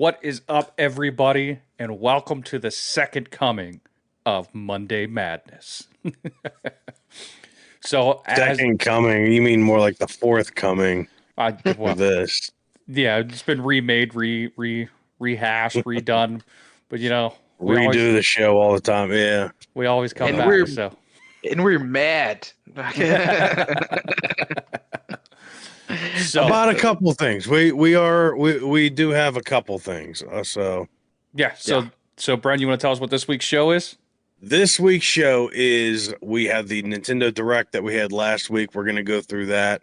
What is up, everybody, and welcome to the second coming of Monday Madness. So, as Second coming, you mean more like the fourth coming for well, this. yeah, it's been remade, rehashed, redone, but we always Redo the show all the time. Yeah. come and Uh, back. we're So, and we're mad. so about a couple things. We do have a couple things. So yeah, Yeah. so Brent, you want to tell us what this week's show is? this week's show is we have the Nintendo Direct that we had last week. We're gonna go through that.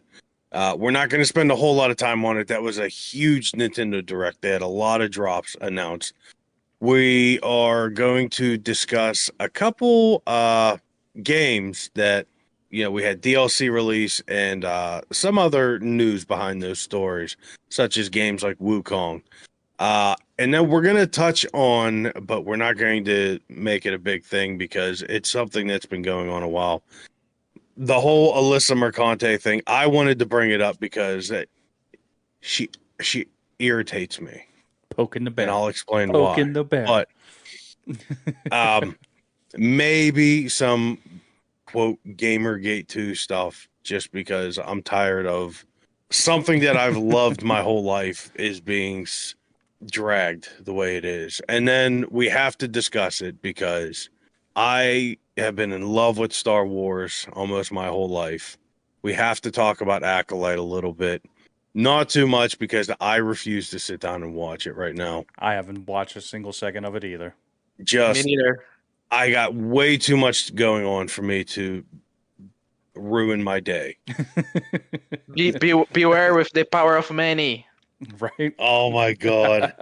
We're not going to spend a whole lot of time on it. That was a huge Nintendo Direct. They had a lot of drops announced. We are going to discuss a couple games that we had DLC release and some other news behind those stories, such as games like Wukong. And then we're going to touch on, but we're not going to make it a big thing because it's something that's been going on a while. The whole Alyssa Mercante thing, I wanted to bring it up because she irritates me, Poking the bear. and I'll explain Poking why. the bear. But maybe some quote Gamergate 2 stuff, just because I'm tired of something that I've loved my whole life is being dragged the way it is. And then we have to discuss it because I have been in love with Star Wars almost my whole life. We have to talk about Acolyte a little bit. Not too much because I refuse to sit down and watch it right now. I haven't watched a single second of it either. Me Just neither. I got way too much going on for me to ruin my day. Beware with the power of many. Right? Oh my god.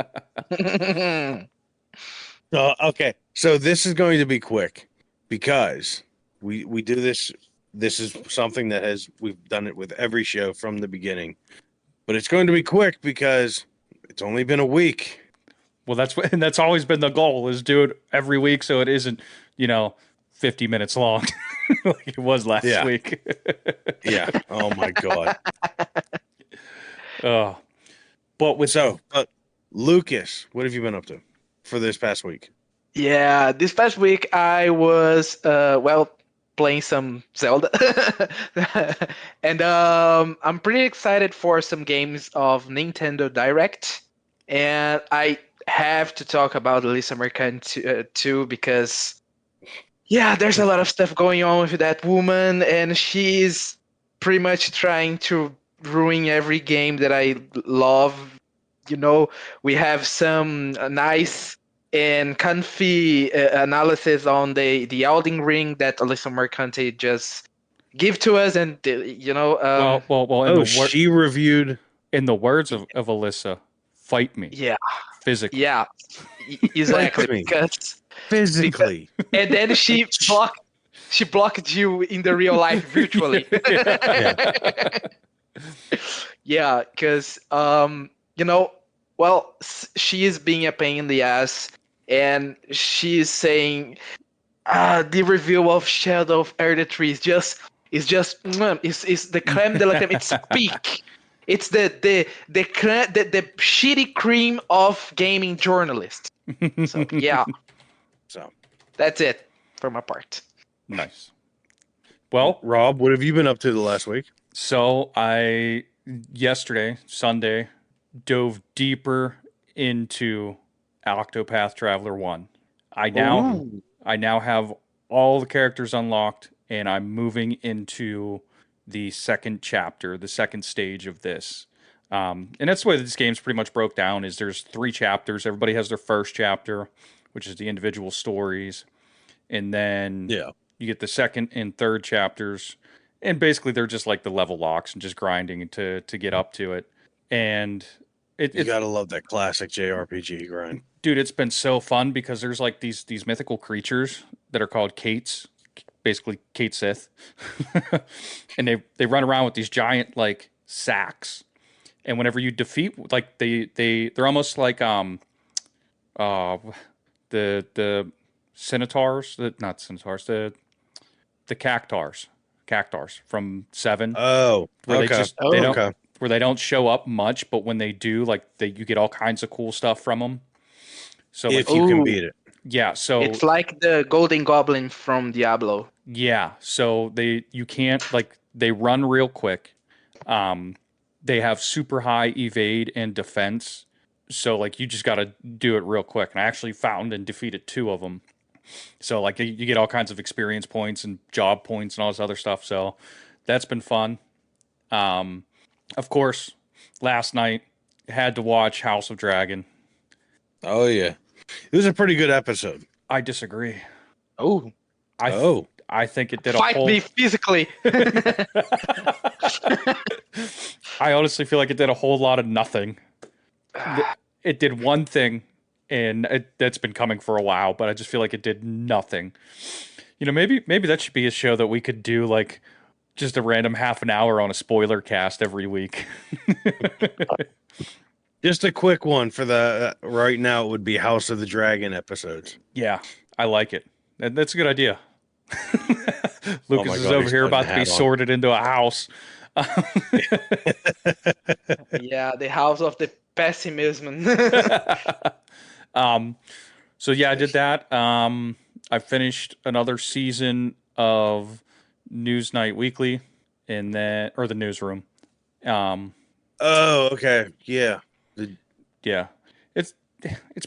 Okay, so this is going to be quick because we do this. This is something that we've done it with every show from the beginning, but it's going to be quick because it's only been a week. Well, that's always been the goal, is do it every week so it isn't, 50 minutes long like it was last week. Yeah. Oh my god. But Lucas, what have you been up to for this past week? Yeah, this past week I was playing some Zelda, and I'm pretty excited for some games of Nintendo Direct, and I have to talk about Alyssa Mercant too because there's a lot of stuff going on with that woman, and she's pretty much trying to ruin every game that I love. We have some nice and comfy analysis on the Elden Ring that Alyssa Mercante just give to us, and Oh, she reviewed. in the words of Alyssa, fight me yeah, physically. yeah, exactly. Fight me. Because Physically. and then she blocked you in the real life virtually. Yeah, because she is being a pain in the ass, and she is saying the review of Shadow of Earth 3 is just is the creme de la creme. It's peak. It's the shitty cream of gaming journalists. So yeah, So that's it for my part. Nice. Well, Rob, what have you been up to the last week? so I yesterday, Sunday, dove deeper into Octopath Traveler 1. I now have all the characters unlocked, and I'm moving into the second chapter, the second stage of this. And that's the way this game's pretty much broke down, is there's 3 chapters. Everybody has their first chapter, which is the individual stories. And then you get the second and third chapters. And basically they're just like the level locks and just grinding to get up to it. And You gotta love that classic JRPG grind. dude, it's been so fun because there's like these mythical creatures that are called Kates, basically Kate Sith. And they run around with these giant like sacks. And whenever you defeat, like they're almost like the centaurs, not centaurs, the cactars from 7. Oh, Where okay. they don't, Okay. where they don't show up much, but when they do, like you get all kinds of cool stuff from them. So like, If you can beat it. yeah, so It's like the Golden Goblin from Diablo. yeah, so you can't like they run real quick. They have super high evade and defense. So like you just got to do it real quick. And I actually found and defeated 2 of them. So like you get all kinds of experience points and job points and all this other stuff. So that's been fun. Of course, last night had to watch House of Dragon. Oh yeah, it was a pretty good episode. I disagree. Oh, I think it did a fight whole. me physically. I honestly feel like it did a whole lot of nothing. It did one thing, and that's been coming for a while, but I just feel like it did nothing. You know, maybe that should be a show that we could do, like just a random half an hour on a spoiler cast every week. Just a quick one for the right now. It would be House of the Dragon episodes. Yeah, I like it. That's a good idea. Lucas is God, over he's here putting about a to be hat on. sorted into a house. Yeah, the House of the Pessimism. So yeah, I did that. I finished another season of Newsnight Weekly, and then or the Newsroom. Oh, okay, yeah. Yeah, it's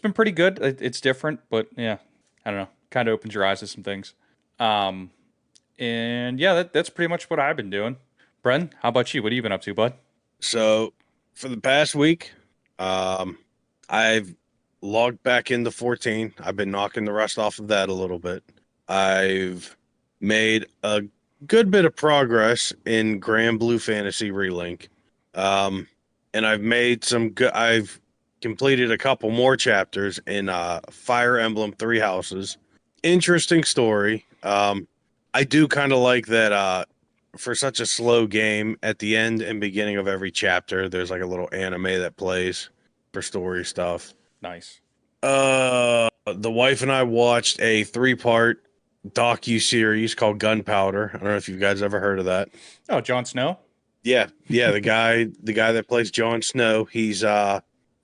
been pretty good. It's different, but yeah, I don't know. Kind of opens your eyes to some things. And yeah, that's pretty much what I've been doing. Bren, how about you? What have you been up to, bud? So for the past week, I've logged back into 14. I've been knocking the rust off of that a little bit. I've made a good bit of progress in Grand Blue Fantasy Relink. And I've made some good. I've completed a couple more chapters in Fire Emblem Three Houses. Interesting story. I do kind of like that. For such a slow game, at the end and beginning of every chapter, there's like a little anime that plays for story stuff. Nice. The wife and I watched a 3-part docu-series called Gunpowder. I don't know if you guys ever heard of that. Oh, Jon Snow? Yeah, the guy that plays Jon Snow, he's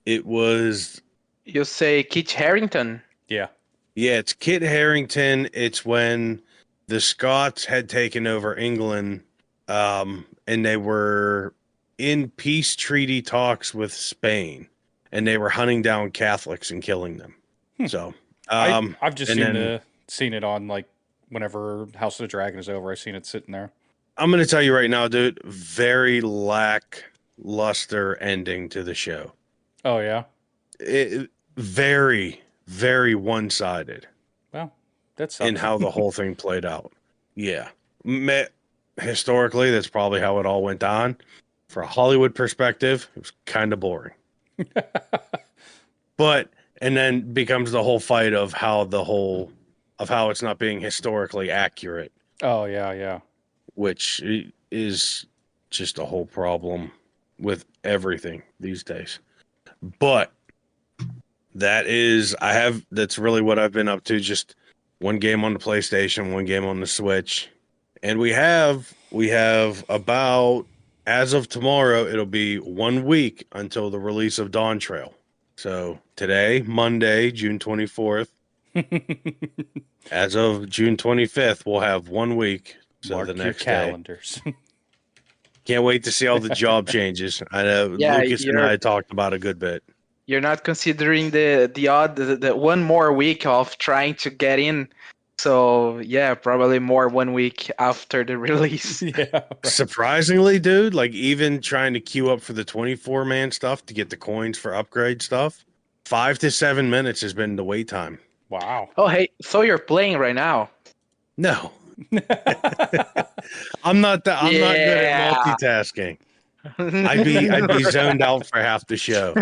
it was You say Kit Harington. Yeah. it's Kit Harington. It's when the Scots had taken over England, and they were in peace treaty talks with Spain, and they were hunting down Catholics and killing them. So, I've just and seen it on like whenever House of the Dragon is over. I've seen it sitting there. I'm going to tell you right now, dude, very lackluster ending to the show. Oh yeah. Very, very one-sided. Well, that sucks. In how the whole thing played out. Yeah. Historically, that's probably how it all went on. For a Hollywood perspective, it was kind of boring. And then becomes the whole fight of how it's not being historically accurate. Oh yeah. Which is just a whole problem with everything these days. But that's really what I've been up to. Just one game on the PlayStation, one game on the Switch. And we have about, as of tomorrow, it'll be 1 week until the release of Dawn Trail. So today, Monday, June 24th, as of June 25th, we'll have 1 week. So Mark the next your calendars. Can't wait to see all the job changes. I know Lucas and I talked about a good bit. You're not considering the 1 more week of trying to get in. So yeah, probably more 1 week after the release. Yeah. Right. Surprisingly, dude, like even trying to queue up for the 24-man stuff to get the coins for upgrade stuff, 5 to 7 minutes has been the wait time. Wow. Oh hey, so you're playing right now? No. I'm not good at multitasking. I'd be zoned out for half the show.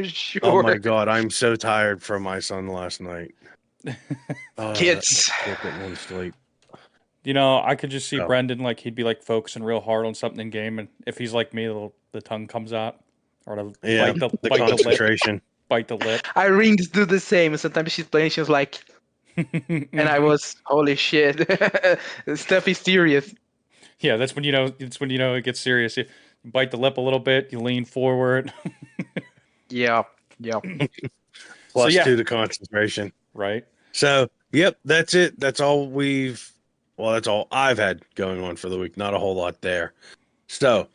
Sure. Oh my god, I'm so tired from my son last night. Kids. One sleep. You know, I could just see Oh. Brendan, like he'd be like focusing real hard on something in game, and if he's like me, the tongue comes out, or The bite concentration. bite the lip. Irene do the same. Sometimes she's playing, she's like, and I was, holy shit, stuff is serious. Yeah, that's when you know. It's when you know it gets serious. You bite the lip a little bit, you lean forward. Yeah. Yeah. So Plus yeah, 2 to concentration. right. So, yep, that's it. That's all that's all I've had going on for the week. Not a whole lot there. So,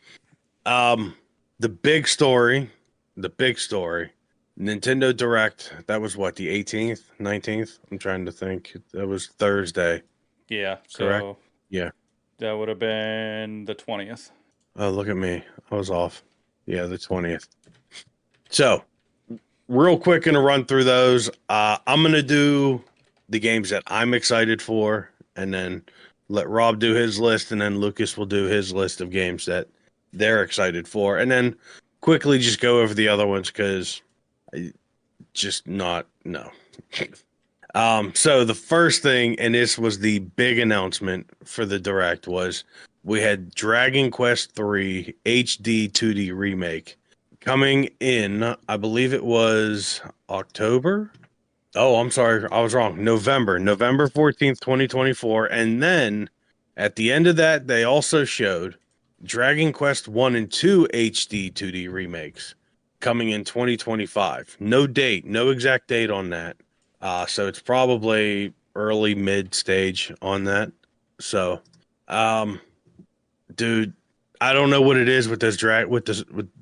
um, the big story, Nintendo Direct, that was what, the 18th, 19th? I'm trying to think. That was Thursday, Yeah. correct? So Yeah. that would have been the 20th. Oh, look at me. I was off. Yeah, the 20th. So, real quick, gonna run through those. I'm gonna do the games that I'm excited for, and then let Rob do his list, and then Lucas will do his list of games that they're excited for, and then quickly just go over the other ones because just not no. So the first thing, and this was the big announcement for the Direct, was we had Dragon Quest III HD 2D remake coming in. I believe it was October. Oh, I'm sorry, I was wrong. November 14th, 2024. And then at the end of that, they also showed Dragon Quest 1 and 2 HD 2D remakes coming in 2025. No date, no exact date on that. So it's probably early mid stage on that. So, um, dude, I don't know what it is with with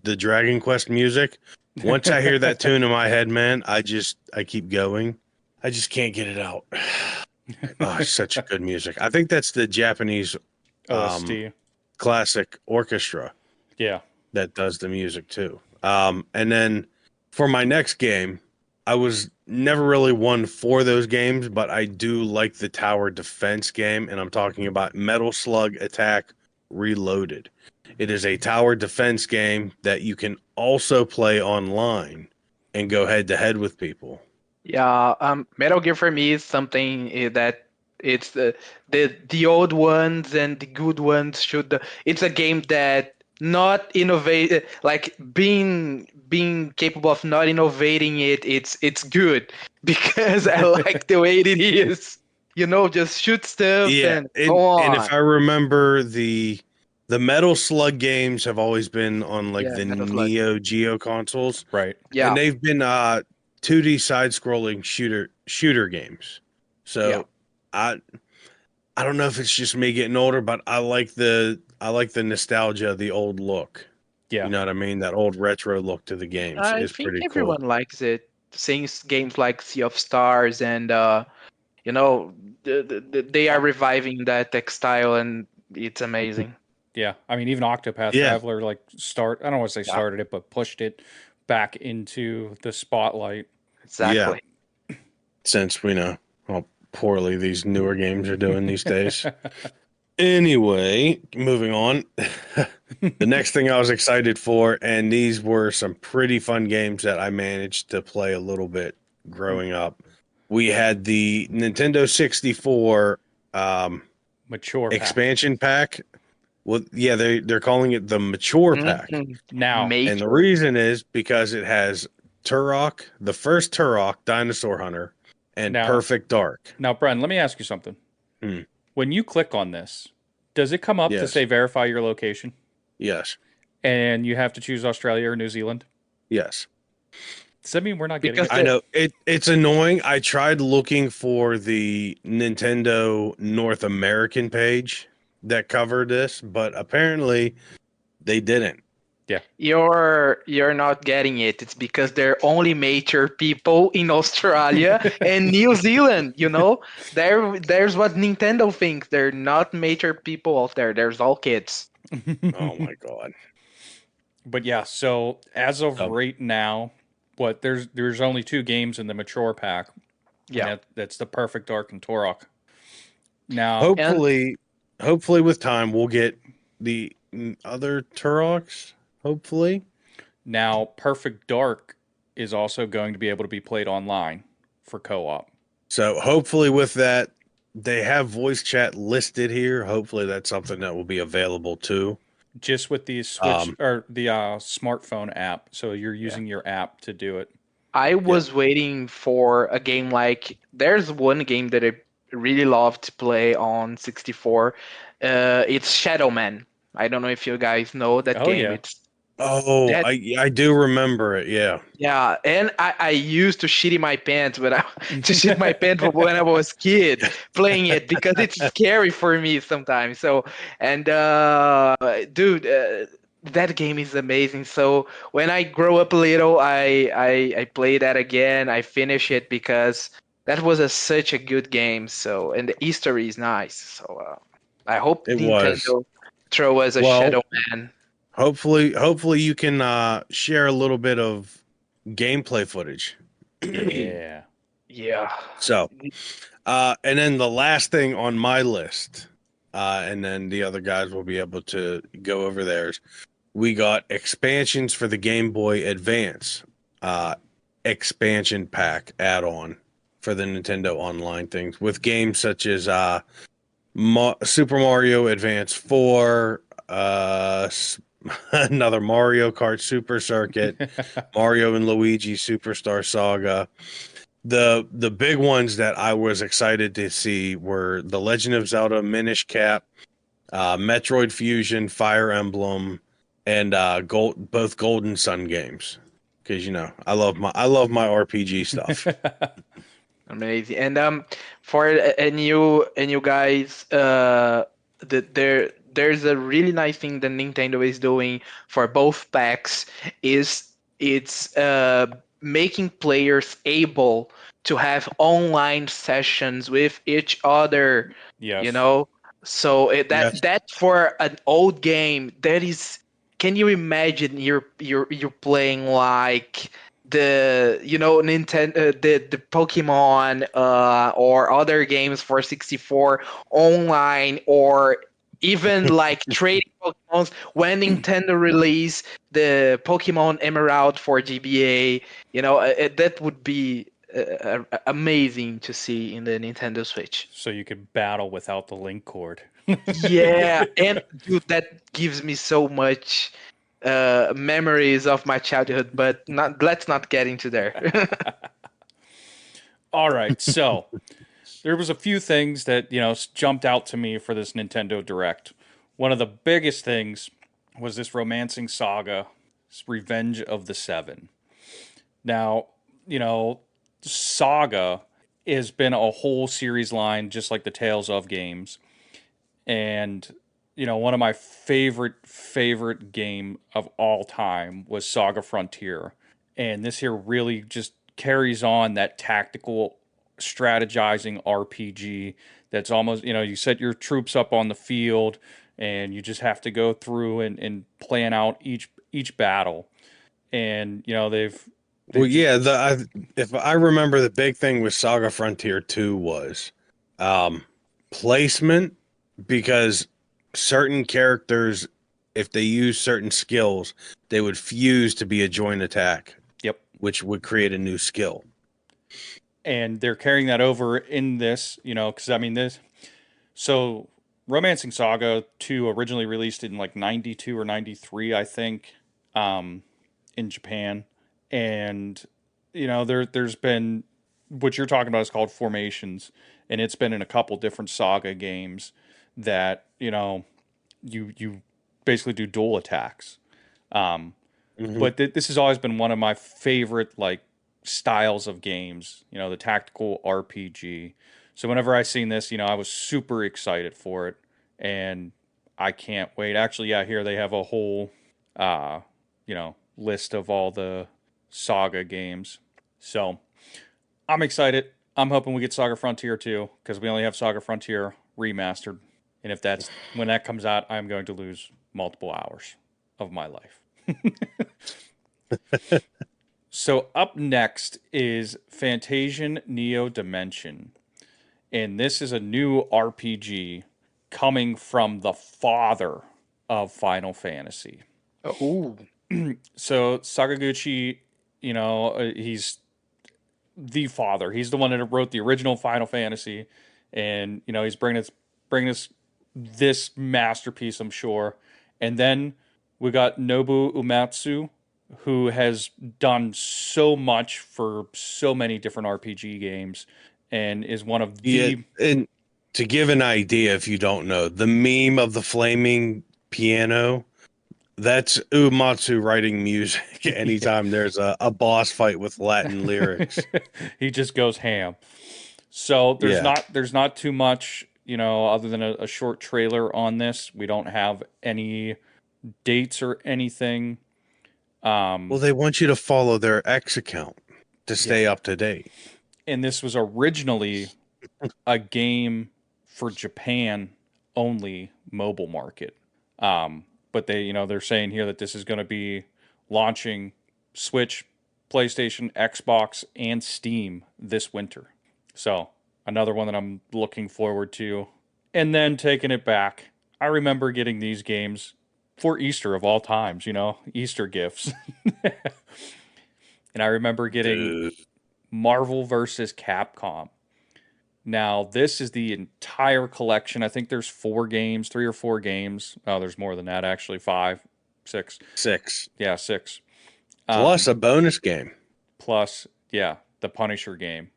the Dragon Quest music. Once I hear that tune in my head, man, I keep going. I just can't get it out. Oh, it's such good music. I think that's the Japanese OST. classic orchestra Yeah. that does the music too. And then for my next game, I was never really one for those games, but I do like the tower defense game, and I'm talking about Metal Slug Attack Reloaded. It is a tower defense game that you can also play online and go head to head with people. Yeah, Metal Gear for me is something that it's the old ones and the good ones should. It's a game that not innovate, like being capable of not innovating it. It's good because I like the way it is. Just shoot stuff Yeah, and go and if on. I remember the Metal Slug games have always been on like Yeah, the Metal Slug. Neo Geo consoles, Right. Yeah, and they've been 2D side scrolling shooter games. yeah. So I I don't know if it's just me getting older, but I like the nostalgia, the old look. You Yeah. know what I mean? That old retro look to the games I is think pretty cool. everyone likes it. Seeing games like Sea of Stars and you know, they are reviving that textile, and it's amazing. Yeah. I mean, even Octopath Yeah, Traveler, like, I don't want to say Yeah, started it, but pushed it back into the spotlight. yeah. exactly. Since we know how poorly these newer games are doing these days. Anyway, moving on. The next thing I was excited for, and these were some pretty fun games that I managed to play a little bit growing up. We had the Nintendo 64 Mature pack. expansion pack. Well, yeah, they're calling it the mature pack. Mhm. Now, And the Major. reason is because it has Turok, the first Turok Dinosaur Hunter, and now, Perfect Dark. now, Bren, let me ask you something. Hmm. When you click on this, does it come up to Yes. say verify your location? Yes. And you have to choose Australia or New Zealand? Yes. Does that mean we're not getting Because it? I know it's annoying. I tried looking for the Nintendo North American page that covered this, but apparently they didn't. Yeah. you're not getting it. It's because they're only major people in Australia and New Zealand. There's what Nintendo thinks. They're not major people out there. There's all kids. Oh my god. But yeah, so as of Um, right now, there's only two games in the mature pack, and Yeah. that's the Perfect Dark and Torok. Now, And hopefully with time we'll get the other Turoks. Hopefully. now Perfect Dark is also going to be able to be played online for co-op. So hopefully with that they have voice chat listed here. Hopefully that's something that will be available too. Just with the Switch Um, or the smartphone app, so you're using your app to do it. I Yeah. was waiting for a game like there's one game that I really love to play on 64. It's Shadow Man. I don't know if you guys know that Oh game. yeah. It's Oh, that I do remember it. Yeah. Yeah, and I used to shit in my pants when I to shit my pants when I was kid playing it because it's scary for me sometimes. So and dude, that game is amazing. So when I grow up a little, I play that again. I finish it because that was such a good game. So and the history is nice. So I hope It was. Nintendo throw us a Well, Shadow Man. hopefully you can share a little bit of gameplay footage. Yeah. Yeah. So, and then the last thing on my list, and then the other guys will be able to go over theirs. We got expansions for the Game Boy Advance, uh, expansion pack add-on for the Nintendo Online things with games such as Super Mario Advance 4, another Mario Kart Super Circuit, Mario and Luigi Superstar Saga. The big ones that I was excited to see were The Legend of Zelda Minish Cap, Metroid Fusion, Fire Emblem, and both Golden Sun games. Because I love my RPG stuff. Amazing. And for and you guys there's a really nice thing that Nintendo is doing for both packs is it's making players able to have online sessions with each other, you Yes. know. So Yes. that for an old game, that is, can you imagine you're playing like Nintendo, the Pokemon or other games for 64 online, or even like trading Pokemons when Nintendo release the Pokemon Emerald for GBA. That would be amazing to see in the Nintendo Switch. So you could battle without the link cord. Yeah, and dude, that gives me so much memories of my childhood, but let's not get into there. All right. So there was a few things that, jumped out to me for this Nintendo Direct. One of the biggest things was this Romancing Saga, Revenge of the Seven. Now, Saga has been a whole series line, just like the Tales of games. And, one of my favorite game of all time was Saga Frontier. And this here really just carries on that tactical strategizing RPG that's almost, you set your troops up on the field and you just have to go through and plan out each battle. And, Well, they've just yeah. If I remember, the big thing with Saga Frontier 2 was um, placement, because certain characters, if they use certain skills, they would fuse to be a joint attack, yep. which would create a new skill. And they're carrying that over in this, because I mean this. So, Romancing Saga 2 originally released in like 92 or 93, I think, um, in Japan. And, there's been what you're talking about is called Formations, and it's been in a couple different Saga games that, you basically do dual attacks. Um, Hmm. but this has always been one of my favorite like styles of games, the tactical RPG. So whenever I seen this, I was super excited for it, and I can't wait. Actually, yeah, here they have a whole list of all the Saga games. So I'm excited. I'm hoping we get Saga Frontier too, because we only have Saga Frontier remastered. And if that's when that comes out, I'm going to lose multiple hours of my life. So up next is Fantasian Neo Dimension. And this is a new RPG coming from the father of Final Fantasy. Oh, So Sakaguchi, he's the father. He's the one that wrote the original Final Fantasy, and he's bringing us this masterpiece, I'm sure. And then we got Nobu Uematsu, who has done so much for so many different RPG games, and is one of Yeah, the and to give an idea, if you don't know, the meme of the flaming piano. That's Uematsu writing music anytime there's a boss fight with Latin lyrics. He just goes ham. So Yeah. there's not too much, other than a short trailer on this. We don't have any dates or anything. Well, they want you to follow their X account to stay Yeah. up to date. And this was originally a game for Japan only mobile market. But they're saying here that this is going to be launching Switch, PlayStation, Xbox, and Steam this winter. So another one that I'm looking forward to. And then taking it back, I remember getting these games for Easter of all times, Easter gifts. And I remember getting Dude. Marvel versus Capcom. Now, this is the entire collection. I think there's 4 games, 3 or 4 games. Oh, there's more than that, actually. 5, 6. 6. Yeah, 6. Plus a bonus game. Plus, yeah, the Punisher game.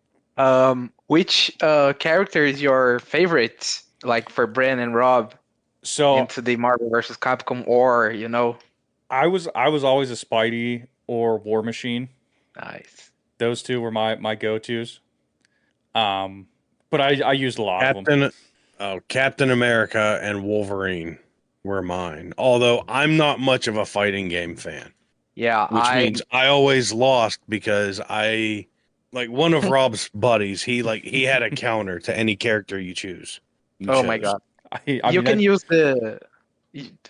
Which character is your favorite, like for Bran and Rob So into the Marvel versus Capcom, or I was always a Spidey or War Machine. Nice. Those two were my go-tos. But I used a lot of them. Captain America and Wolverine were mine. Although I'm not much of a fighting game fan, Yeah, which means I always lost because like one of Rob's buddies, he had a counter to any character you choose. Oh my God. I You mean, can use the.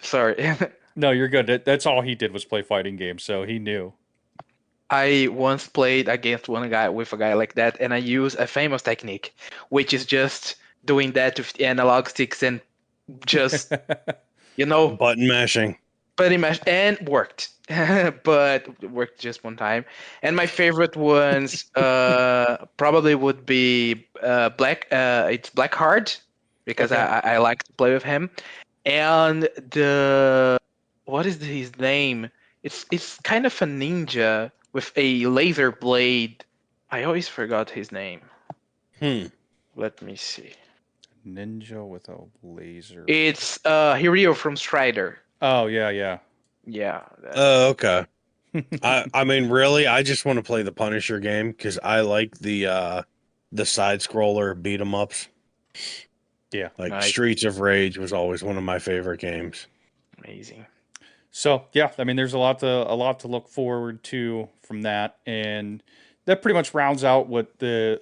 Sorry. no, you're good. That's all he did was play fighting games, so he knew. I once played against one guy with a guy like that, and I used a famous technique, which is just doing that with the analog sticks and just, Button mashing. pretty much, and worked. But it worked just one time. And my favorite ones probably would be it's Blackheart, because Okay. I like to play with him. And what is his name? It's kind of a ninja with a laser blade. I always forgot his name. Let me see. Ninja with a laser. It's Hiryu from Strider. Oh yeah. Yeah. Oh, okay. I mean, really, I just want to play the Punisher game because I like the side scroller beat 'em ups. Yeah. Like Nice. Streets of Rage was always one of my favorite games. Amazing. So yeah, I mean, there's a lot to look forward to from that, and that pretty much rounds out what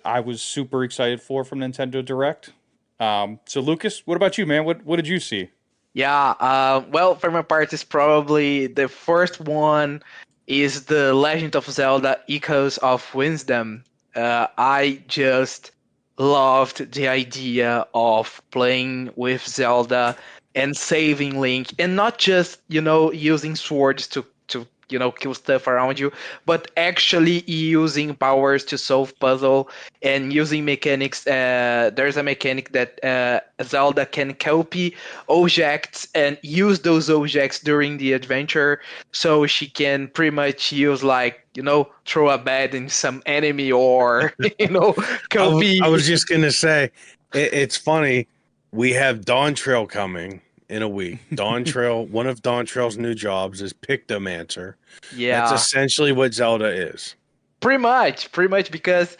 I was super excited for from Nintendo Direct. So Lucas, what about you, man? What did you see? Yeah, well, for my part, it's probably the first one is the Legend of Zelda Echoes of Wisdom. I just loved the idea of playing with Zelda and saving Link, and not just, using swords to kill stuff around you, but actually using powers to solve puzzle and using mechanics. There's a mechanic that Zelda can copy objects and use those objects during the adventure, so she can pretty much use, like, throw a bed in some enemy, or copy. I was just gonna say, it's funny. We have Dawn Trail coming in a week. One of Dawn Trail's new jobs is Pictomancer. That's Yeah, essentially what Zelda is. pretty much, because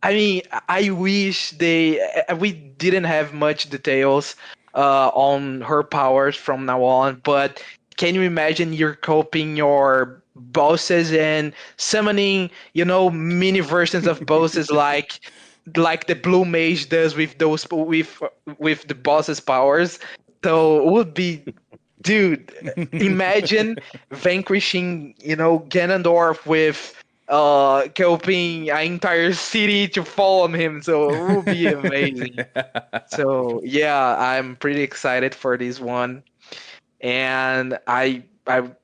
I mean, I wish we didn't have much details on her powers from now on, but can you imagine you're coping your bosses and summoning, mini versions of bosses like the blue mage does with those with the boss's powers? So it would be, dude, imagine vanquishing, Ganondorf with helping an entire city to fall on him. So it would be amazing. So yeah, I'm pretty excited for this one, and I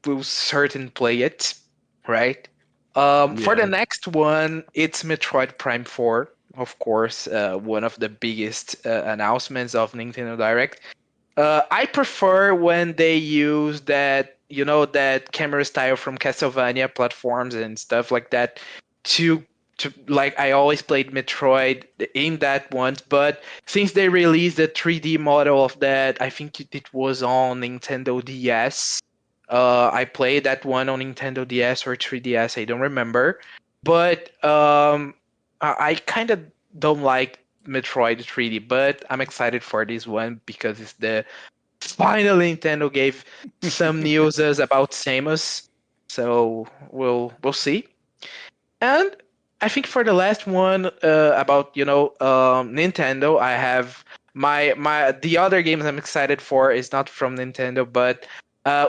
will certainly play it. Right. For the Yeah. next one, it's Metroid Prime 4. Of course, one of the biggest announcements of Nintendo Direct. I prefer when they use that camera style from Castlevania platforms and stuff like that to like I always played Metroid in that one, but since they released the 3D model of that, I think it was on Nintendo DS. I played that one on Nintendo DS or 3DS, I don't remember. But I kind of don't like Metroid 3D, but I'm excited for this one because it's the finally Nintendo gave some news about Samus. So we'll see. And I think for the last one about Nintendo, I have my the other games I'm excited for is not from Nintendo, but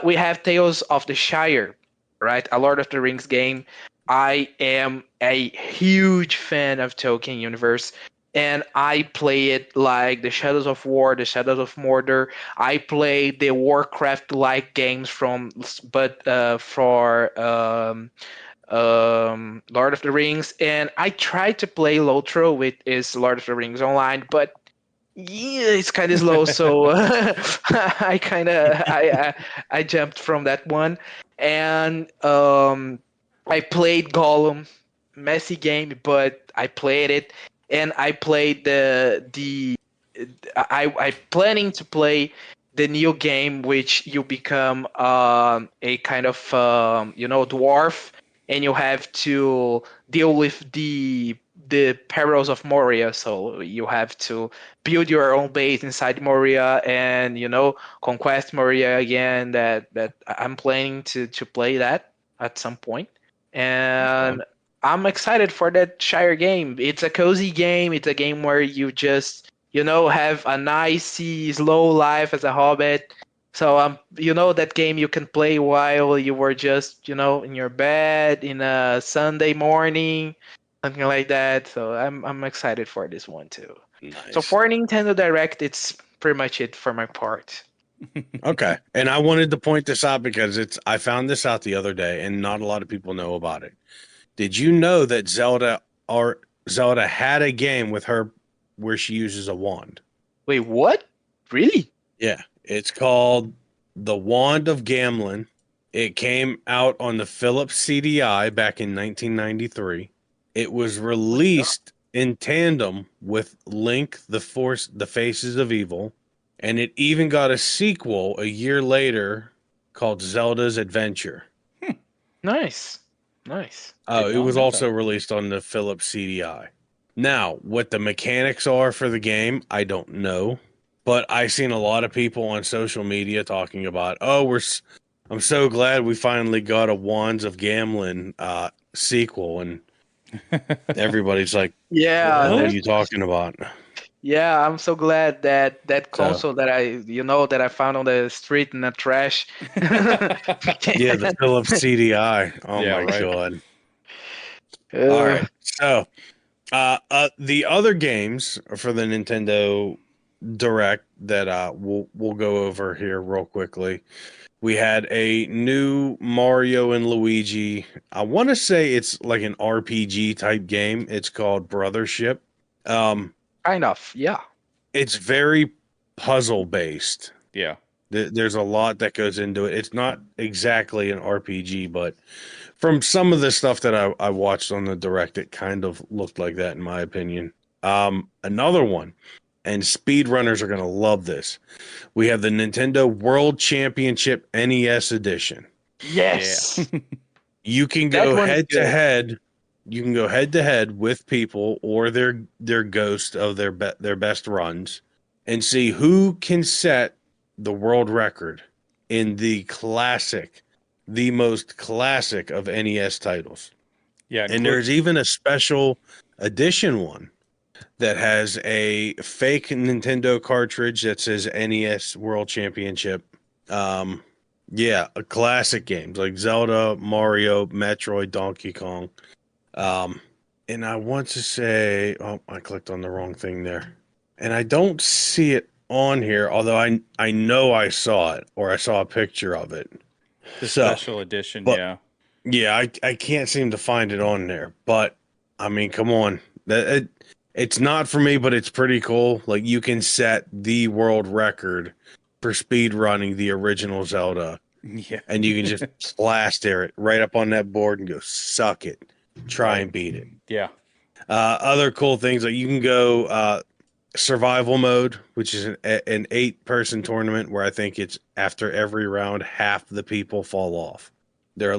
we have Tales of the Shire, right? A Lord of the Rings game. I am a huge fan of Tolkien universe, and I play it like the Shadows of War, the Shadows of Mordor. I play the Warcraft-like games for Lord of the Rings, and I tried to play Lotro, which is Lord of the Rings Online, but yeah, it's kind of slow, so I jumped from that one, and I played Gollum, messy game, but I played it, and I played I planning to play the new game, which you become a kind of dwarf, and you have to deal with the perils of Moria. So you have to build your own base inside Moria, and conquest Moria again. That I'm planning to play that at some point, and I'm excited for that Shire game. It's a cozy game. It's a game where you just have a nice, slow life as a hobbit. So that game you can play while you were just in your bed in a Sunday morning, something like that. So I'm excited for this one too. So Nice. for Nintendo Direct, it's pretty much it for my part. Okay. And I wanted to point this out because I found this out the other day and not a lot of people know about it. Did you know that Zelda had a game with her where she uses a wand? Wait, what? Really? Yeah. It's called The Wand of Gamlin. It came out on the Philips CDI back in 1993. It was released in tandem with Link, the Faces of Evil, and it even got a sequel a year later called Zelda's Adventure. Nice. Nice. Oh, Did it not was know also that. released on the Philips CDI. Now, what the mechanics are for the game, I don't know, but I've seen a lot of people on social media talking about, I'm so glad we finally got a Wands of Gamlin sequel, and everybody's like, what the Yeah, hell are there's you talking about? Yeah, I'm so glad that So, console that I found on the street in the trash. yeah, the Philips CDI. Oh Yeah, my right. God. All Uh, right. So, the other games for the Nintendo Direct that we'll go over here real quickly. We had a new Mario and Luigi. I want to say it's like an RPG type game. It's called Brothership. Um, kind of, yeah. it's very puzzle based. Yeah. There's a lot that goes into it. It's not exactly an RPG, but from some of the stuff that I watched on the Direct, it kind of looked like that, in my opinion. Another one, and speedrunners are going to love this. We have the Nintendo World Championship NES Edition. Yeah. Yes, You can that go one is head to good. head. You can go head to head with people or their ghost of their best runs and see who can set the world record in the most classic of NES titles. Yeah. And there's even a special edition one that has a fake Nintendo cartridge that says NES World Championship. Yeah, a classic games like Zelda, Mario, Metroid, Donkey Kong. And I want to say, oh, I clicked on the wrong thing there. And I don't see it on here, although I know I saw it or I saw a picture of it. The So, special edition. but Yeah. yeah, I can't seem to find it on there. But I mean, come on. It's not for me, but it's pretty cool. Like you can set the world record for speed running the original Zelda, Yeah. and you can just plaster it right up on that board and go suck it. Try Right. and beat it. Yeah. Other cool things like you can go survival mode, which is an 8-person tournament where I think it's after every round half the people fall off. They're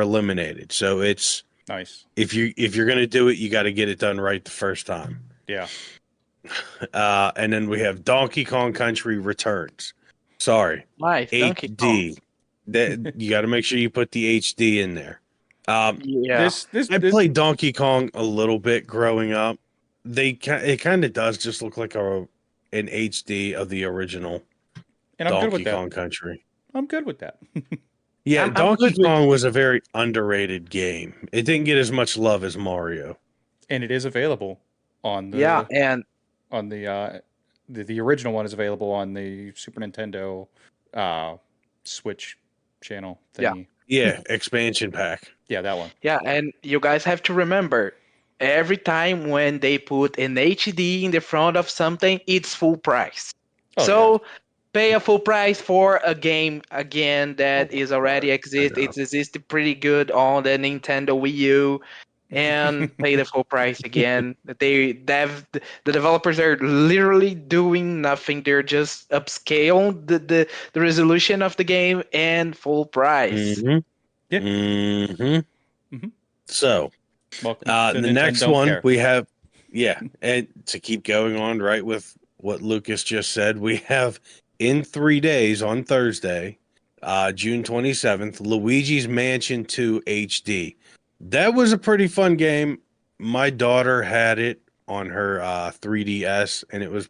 eliminated. So it's Nice. if you're gonna do it, you got to get it done right the first time. Yeah. And then we have Donkey Kong Country Returns. Sorry, Nice. Donkey Kong. HD. That you got to make sure you put the HD in there. Yeah. I played Donkey Kong a little bit growing up. It kind of does just look like an HD of the original And I'm good with Donkey that. Kong Country. I'm good with that. Yeah, I'm Donkey good with- Kong was a very underrated game. It didn't get as much love as Mario. And it is available on the Yeah, and on the original one is available on the Super Nintendo Switch channel thingy. Yeah, expansion pack. Yeah, that one. yeah, and you guys have to remember, every time when they put an HD in the front of something, it's full price. Oh, So pay a full price for a game again that is already exist. know. It exists pretty good on the Nintendo Wii U, and pay the full price again. The developers are literally doing nothing. They're just upscale the resolution of the game and full price. Mm-hmm. Yeah. Mm-hmm. Mhm. So, Welcome to the Nintendo next Don't one Care. we have, and to keep going on right with what Lucas just said, we have in 3 days on Thursday, June 27th, Luigi's Mansion 2 HD. That was a pretty fun game. My daughter had it on her 3DS, and it was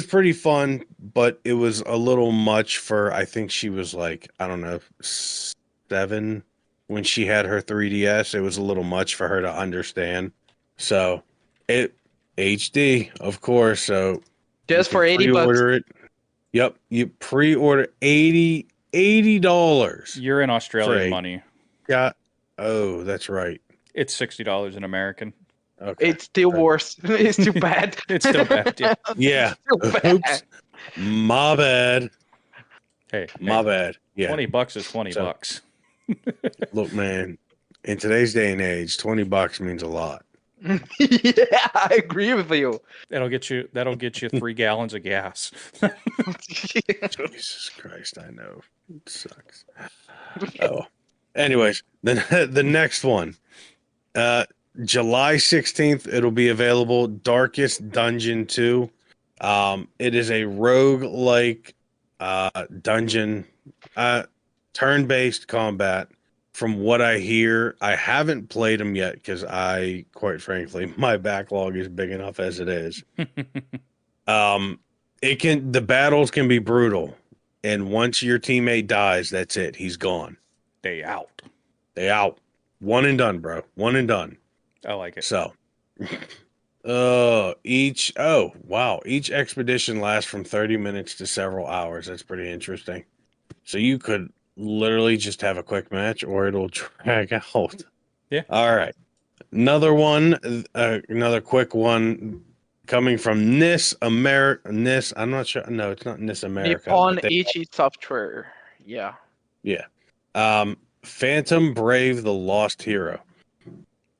pretty fun, but it was a little much for, I think she was like, I don't know, 7 when she had her 3DS. It was a little much for her to understand. So it HD, of course. So Just you for can $80. pre-order it. Yep, you pre-order $80. You're in Australian Free. money. Yeah. Oh, that's right. It's $60 in American. Okay. It's still worse. It's too bad. It's still bad. Yeah. Yeah. Still bad. Oops. My bad. Hey, My bad. Yeah. $20 is $20. Look, man. In today's day and age, $20 means a lot. Yeah, I agree with you. That'll get you 3 gallons of gas. Jesus Christ, I know. It sucks. Oh. Anyways, the next one. July 16th, it'll be available. Darkest Dungeon 2. It is a rogue-like dungeon, turn-based combat. From what I hear, I haven't played them yet because quite frankly, my backlog is big enough as it is. The battles can be brutal, and once your teammate dies, that's it. He's gone. They out. They out. One and done, bro. One and done. I like it. So, each expedition lasts from 30 minutes to several hours. That's pretty interesting. So you could literally just have a quick match, or it'll drag out. Yeah. All right. Another one, another quick one coming from NIS America. NIS, I'm not sure. No, it's not NIS America. Nippon but they- Ichi Software. Yeah. Yeah. Phantom Brave: The Lost Hero.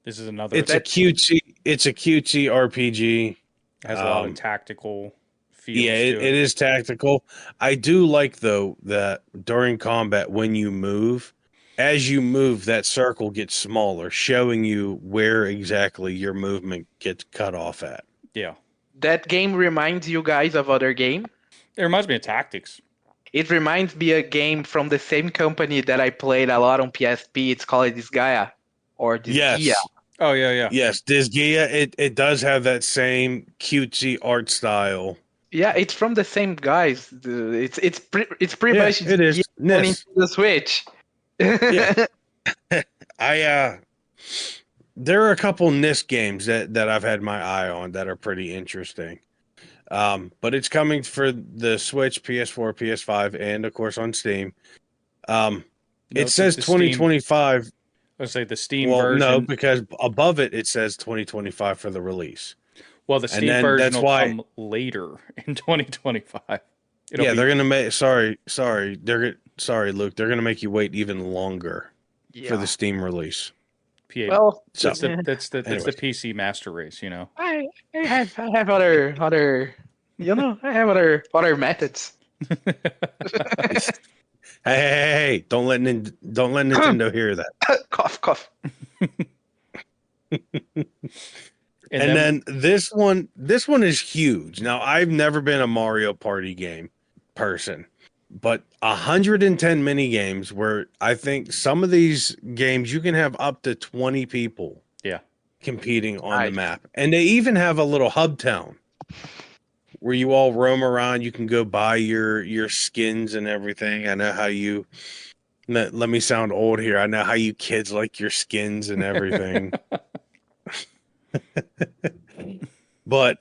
This is another. It's a cutesy RPG. has a lot of tactical feels. Yeah, to it is tactical. I do like though that during combat, when you move, as you move, that circle gets smaller, showing you where exactly your movement gets cut off at. Yeah. That game reminds you guys of other game. It reminds me of Tactics. It reminds me a game from the same company that I played a lot on PSP. It's called Disgaea or Disgaea. Yes. Oh yeah. Yes, Disgaea, it does have that same cutesy art style. Yeah, it's from the same guys. It's pretty Yeah, much it is. on NIS. the Switch. Yeah. There are a couple NIS games that I've had my eye on that are pretty interesting. But it's coming for the Switch, PS4, PS5, and of course on Steam. It says the Steam- 2025. Let's say the Steam Well, version. no, because above it says 2025 for the release. Well, the Steam then version that's will why- come later in 2025. They're gonna make. Sorry, Luke. They're gonna make you wait even longer for the Steam release. PA. Well, That's So, the anyways. PC master race, you know. I have other I have other methods. Hey, don't let Nintendo hear that. Cough, cough. And then this one is huge. Now, I've never been a Mario Party game person, but 110 mini games where I think some of these games you can have up to 20 people competing on the Nice. map. And they even have a little hub town where you all roam around. You can go buy your skins and everything. I know how you let me sound old here. I know how you kids like your skins and everything. But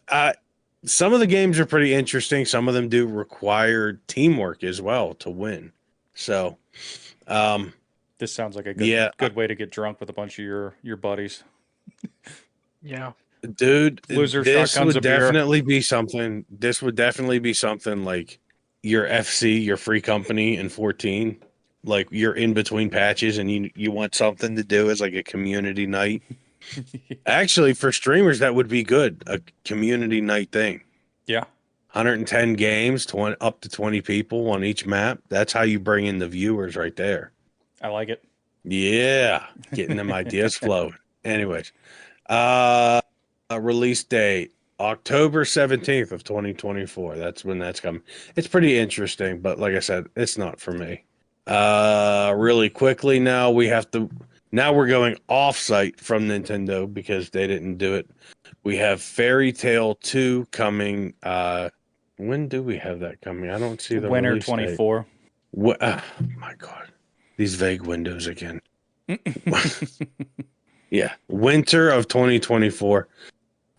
some of the games are pretty interesting. Some of them do require teamwork as well to win. So, this sounds like a good way to get drunk with a bunch of your buddies. Yeah. Dude, Loser this shotguns would a beer. definitely be something. This would definitely be something like your FC, your free company in 14. Like you're in between patches and you want something to do as like a community night. Actually, for streamers, that would be good. A community night thing. Yeah. 110 games, up to 20 people on each map. That's how you bring in the viewers right there. I like it. Yeah. Getting them ideas flowing. Anyways, a release date, October 17th of 2024. That's when that's coming. It's pretty interesting, but like I said, it's not for me. Really quickly now we're going off-site from Nintendo because they didn't do it. We have Fairy Tail 2 coming. When do we have that coming? I don't see the Winter release 24. Date. My God, these vague windows again. Yeah, winter of 2024.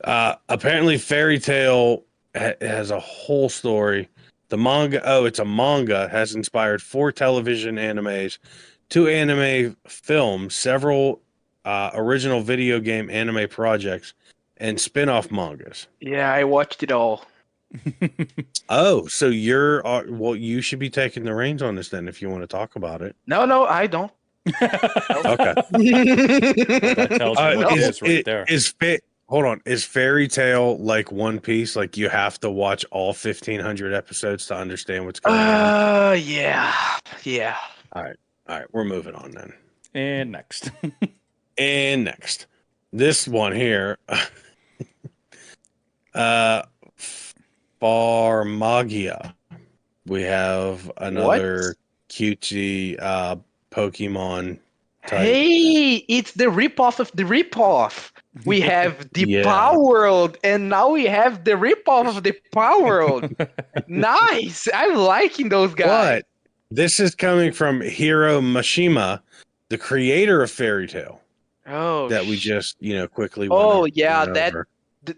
Apparently, Fairy Tail has a whole story. The manga, it's a manga, has inspired 4 television animes, 2 anime films, several original video game anime projects, and spin-off mangas. Yeah, I watched it all. Oh, so you should be taking the reins on this then if you want to talk about it. No, I don't. Okay. That tells you what it is right there. Hold on. Is Fairy Tail like One Piece? Like you have to watch all 1,500 episodes to understand what's going on? Yeah. All right. We're moving on then. And next. And next, this one here, Farmagia. We have another cutesy Pokemon type. Hey, it's the ripoff of the ripoff. We have the Power World, and now we have the ripoff of the Power World. Nice. I'm liking those guys. But this is coming from Hiro Mashima, the creator of Fairy Tail. Oh, that we just quickly. went over.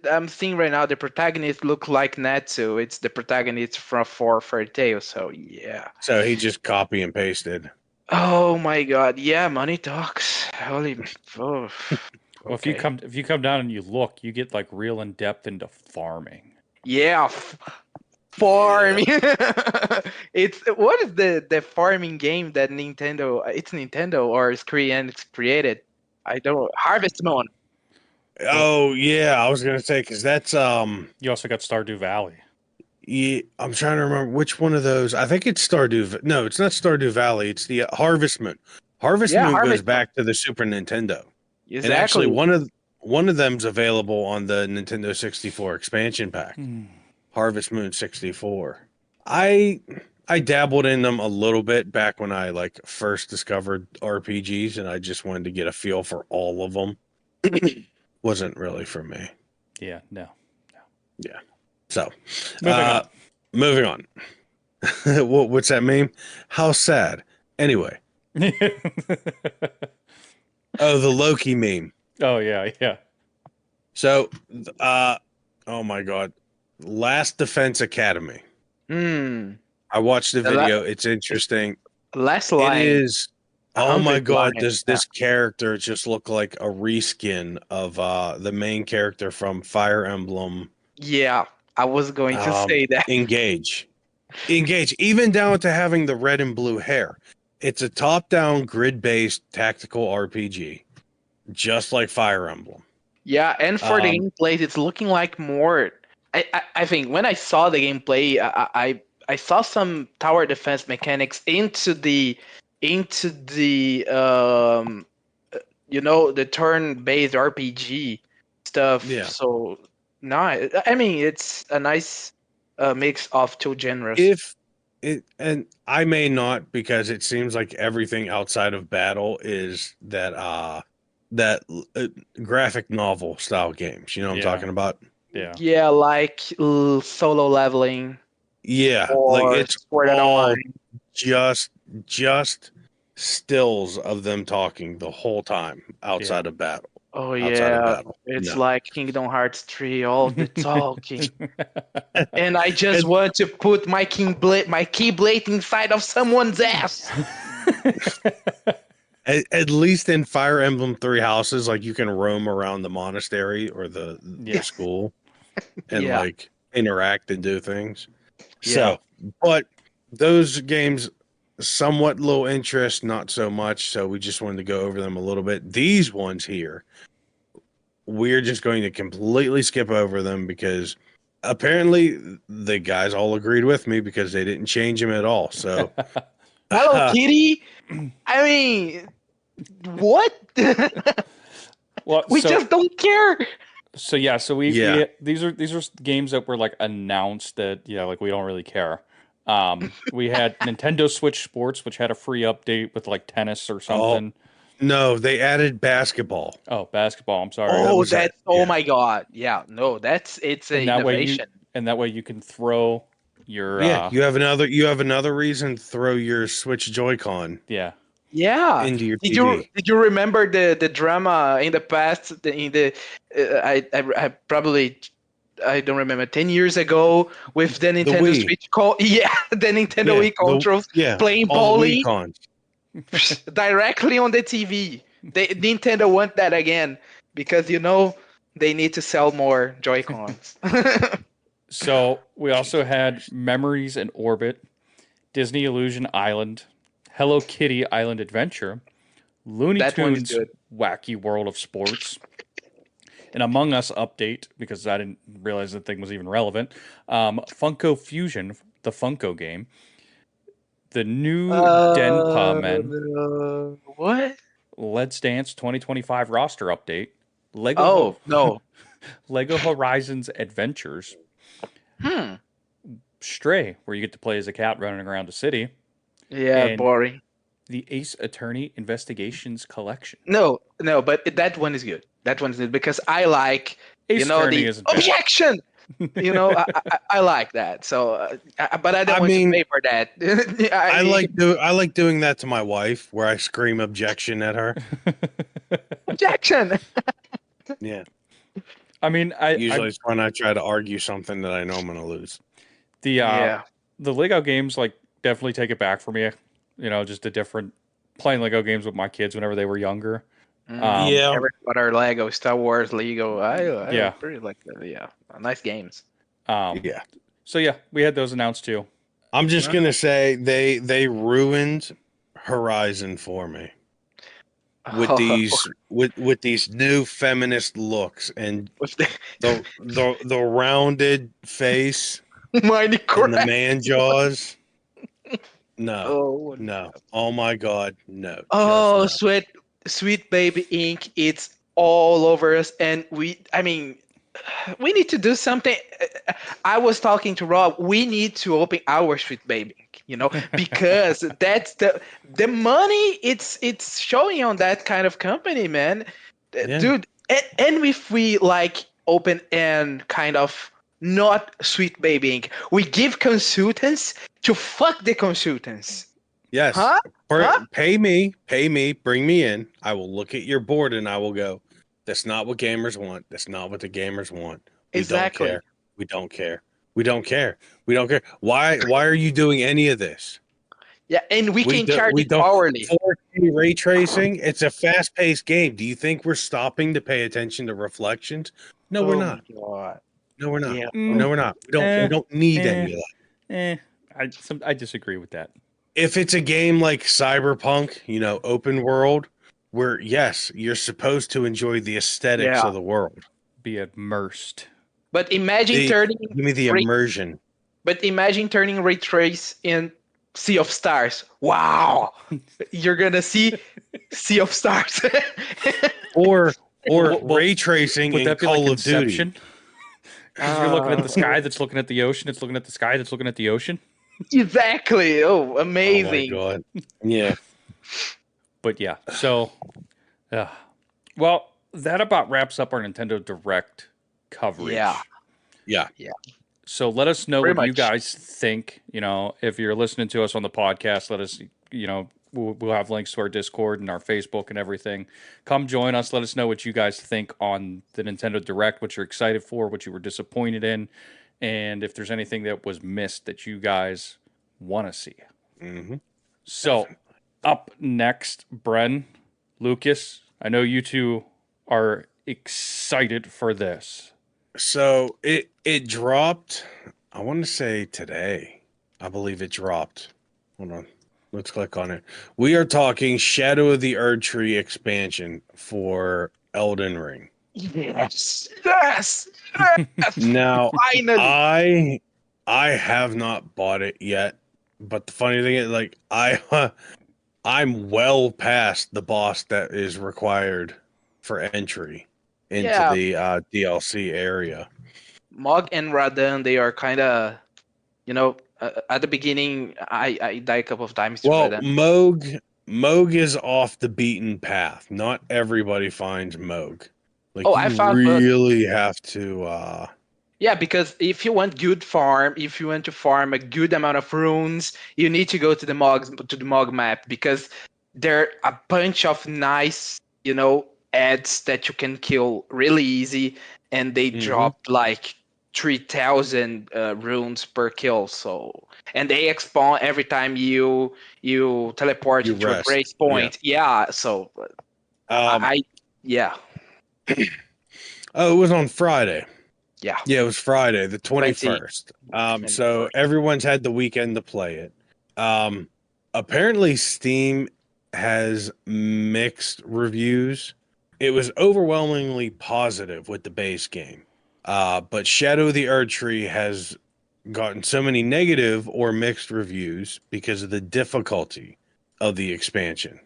I'm seeing right now the protagonist looks like Natsu. It's the protagonist for Fairy Tail. So yeah. So he just copy and pasted. Oh my God! Yeah, money talks. Holy. Well, if you come down and you look, you get like real in depth into farming. Yeah, farming. What is the farming game that Nintendo? It's Nintendo or Square Enix created. I don't Harvest Moon. Oh yeah, I was gonna say because that's You also got Stardew Valley. Yeah, I'm trying to remember which one of those. I think it's Stardew. No, it's not Stardew Valley. It's the Harvest Moon. Harvest Moon goes back to the Super Nintendo. Exactly. And actually, one of them's available on the Nintendo 64 expansion pack. Harvest Moon 64. I dabbled in them a little bit back when I first discovered RPGs, and I just wanted to get a feel for all of them. Wasn't really for me. Yeah, no. Yeah. So, moving on. What's that meme? How sad. Anyway. Oh, the Loki meme. Oh, yeah. So, oh my God. Last Defense Academy. I watched the video. It's interesting. Last line. It is. Oh my God. Does this character just look like a reskin of the main character from Fire Emblem? Yeah, I was going to say that. Engage. Even down to having the red and blue hair. It's a top-down, grid-based tactical RPG. just like Fire Emblem. Yeah, and for the gameplay, it's looking like more. I think when I saw the gameplay, I saw some tower defense mechanics into the the turn-based RPG stuff. Yeah. So no, I mean it's a nice mix of two genres. And I may not, because it seems like everything outside of battle is that graphic novel style games. You know what I'm talking about? Yeah. Yeah, like solo leveling Yeah, like or it's Sword Art all Online. just stills of them talking the whole time outside of battle. Oh Outside of yeah, battle. it's No. like Kingdom Hearts 3, all the talking. And I just And- want to put my keyblade inside of someone's ass. At least in Fire Emblem Three Houses, like you can roam around the monastery or the school and Yeah. like interact and do things. Yeah. So, but those games, somewhat low interest, not so much. So we just wanted to go over them a little bit. These ones here, we're just going to completely skip over them because apparently the guys all agreed with me because they didn't change them at all. So, Hello Kitty. I mean, what? Well, we just don't care. So yeah, so we Yeah. these are games that were like announced that like we don't really care. We had Nintendo Switch Sports, which had a free update with like tennis or something. No, they added basketball. Oh, basketball. I'm sorry. Oh, that. oh Yeah. my god. Yeah, no, it's an And that way innovation. that way you can throw your Yeah, you have another reason to throw your Switch Joy-Con yeah. Yeah. into your Did TV. you remember the drama in the past? I probably I don't remember 10 years ago with the Nintendo Wii. Switch the Nintendo Wii controls playing all the Wii bowling cons. directly on the TV. Nintendo want that again because they need to sell more Joy-Cons. So we also had Memories in Orbit, Disney Illusion Island, Hello Kitty Island Adventure, Looney That one is Tunes good. Wacky World of Sports, an Among Us update, because I didn't realize the thing was even relevant, Funko Fusion, the Funko game, the new Denpa Men, What? Let's Dance 2025 roster update, Oh, no. Lego Horizons Adventures, Stray, where you get to play as a cat running around a city, Yeah, and boring. the Ace Attorney Investigations Collection. No, but that one is good. That one is good because I like, Ace Attorney the isn't bad. objection. I like that. So, but I don't want to pay for that. I like doing that to my wife, where I scream objection at her. Objection. Yeah. I mean, Usually it's when I try to argue something that I know I'm going to lose. The Lego games like definitely take it back for me. Just a different playing Lego games with my kids whenever they were younger. Harry Potter, Lego, Star Wars, Lego. I Yeah. really like that. Yeah, nice games. Yeah. So yeah, we had those announced too. I'm just going to say they ruined Horizon for me. With these new feminist looks and the rounded face and the man jaws. No. Oh my God, no. Oh, just no. sweet baby ink. It's all over us, and we need to do something. I was talking to Rob. We need to open our sweet baby ink, because that's the money it's showing on that kind of company, man. Yeah. Dude. And if we like open and kind of not sweet baby ink, we give consultants to fuck the consultants. Yes. Huh? Pay me, bring me in. I will look at your board and I will go, that's not what gamers want. That's not what the gamers want. Exactly. We don't care. Why are you doing any of this? Yeah, and we can charge it hourly. 4K ray tracing, it's a fast-paced game. Do you think we're stopping to pay attention to reflections? No, we're not. God. No, we're not. Yeah. No, we're not. We don't need any of that. I disagree with that. If it's a game like Cyberpunk, open world, where yes, you're supposed to enjoy the aesthetics of the world. Be immersed. But imagine Give me the immersion. But imagine turning ray trace in Sea of Stars. Wow, you're gonna see Sea of Stars. Or Well, ray tracing would in that be like Call of Duty. Inception? Because you're looking at the sky that's looking at the ocean. It's looking at the sky that's looking at the ocean. Exactly. Oh, Oh my amazing. god. Yeah. But yeah, so, well, that about wraps up our Nintendo Direct coverage. Yeah. So let us know Pretty what you much. guys think. You know, if you're listening to us on the podcast, let us, we'll have links to our Discord and our Facebook and everything. Come join us. Let us know what you guys think on the Nintendo Direct, what you're excited for, what you were disappointed in, and if there's anything that was missed that you guys want to see. Mm-hmm. So, up next, Bren, Lucas, I know you two are excited for this. So it dropped, I want to say today. I believe it dropped. Hold on. Let's click on it. We are talking Shadow of the Erdtree expansion for Elden Ring. Yes. Now, Finally. I have not bought it yet, but the funny thing is, like, I'm well past the boss that is required for entry into the DLC area. Mog and Radan, they are kind of, at the beginning, I died a couple of times to Well, Radan. Moog is off the beaten path. Not everybody finds Moog. Like, Oh, you I found really have to Yeah, because if you want good farm, if you want to farm a good amount of runes, you need to go to the Mog map because there are a bunch of nice, ads that you can kill really easy, and they drop like 3,000 runes per kill. So, and they spawn every time you teleport You into a rest. break point. Yeah, so yeah. Oh, it was on Friday. Yeah. Yeah, it was Friday, the 21st. So 21st. everyone's had the weekend to play it. Apparently Steam has mixed reviews. It was overwhelmingly positive with the base game. But Shadow of the Erdtree has gotten so many negative or mixed reviews because of the difficulty of the expansion.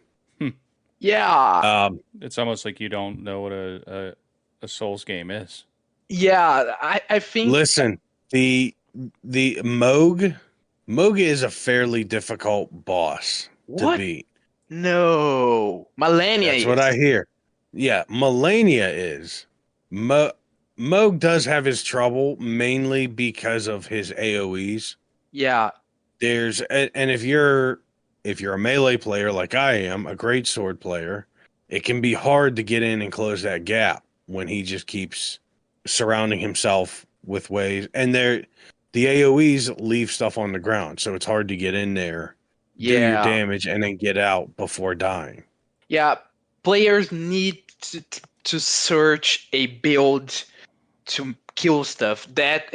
Yeah. It's almost like you don't know what a Souls game is. Yeah, I think. Listen, the Moog is a fairly difficult boss to beat. No, Malenia That's is. what I hear. Yeah, Melania is. Moog does have his trouble mainly because of his AoEs. Yeah. And if you're a melee player like I am, a great sword player, it can be hard to get in and close that gap when he just keeps surrounding himself with ways. And the AoEs leave stuff on the ground, so it's hard to get in there, do your damage, and then get out before dying. Yeah, players need to search a build to kill stuff. That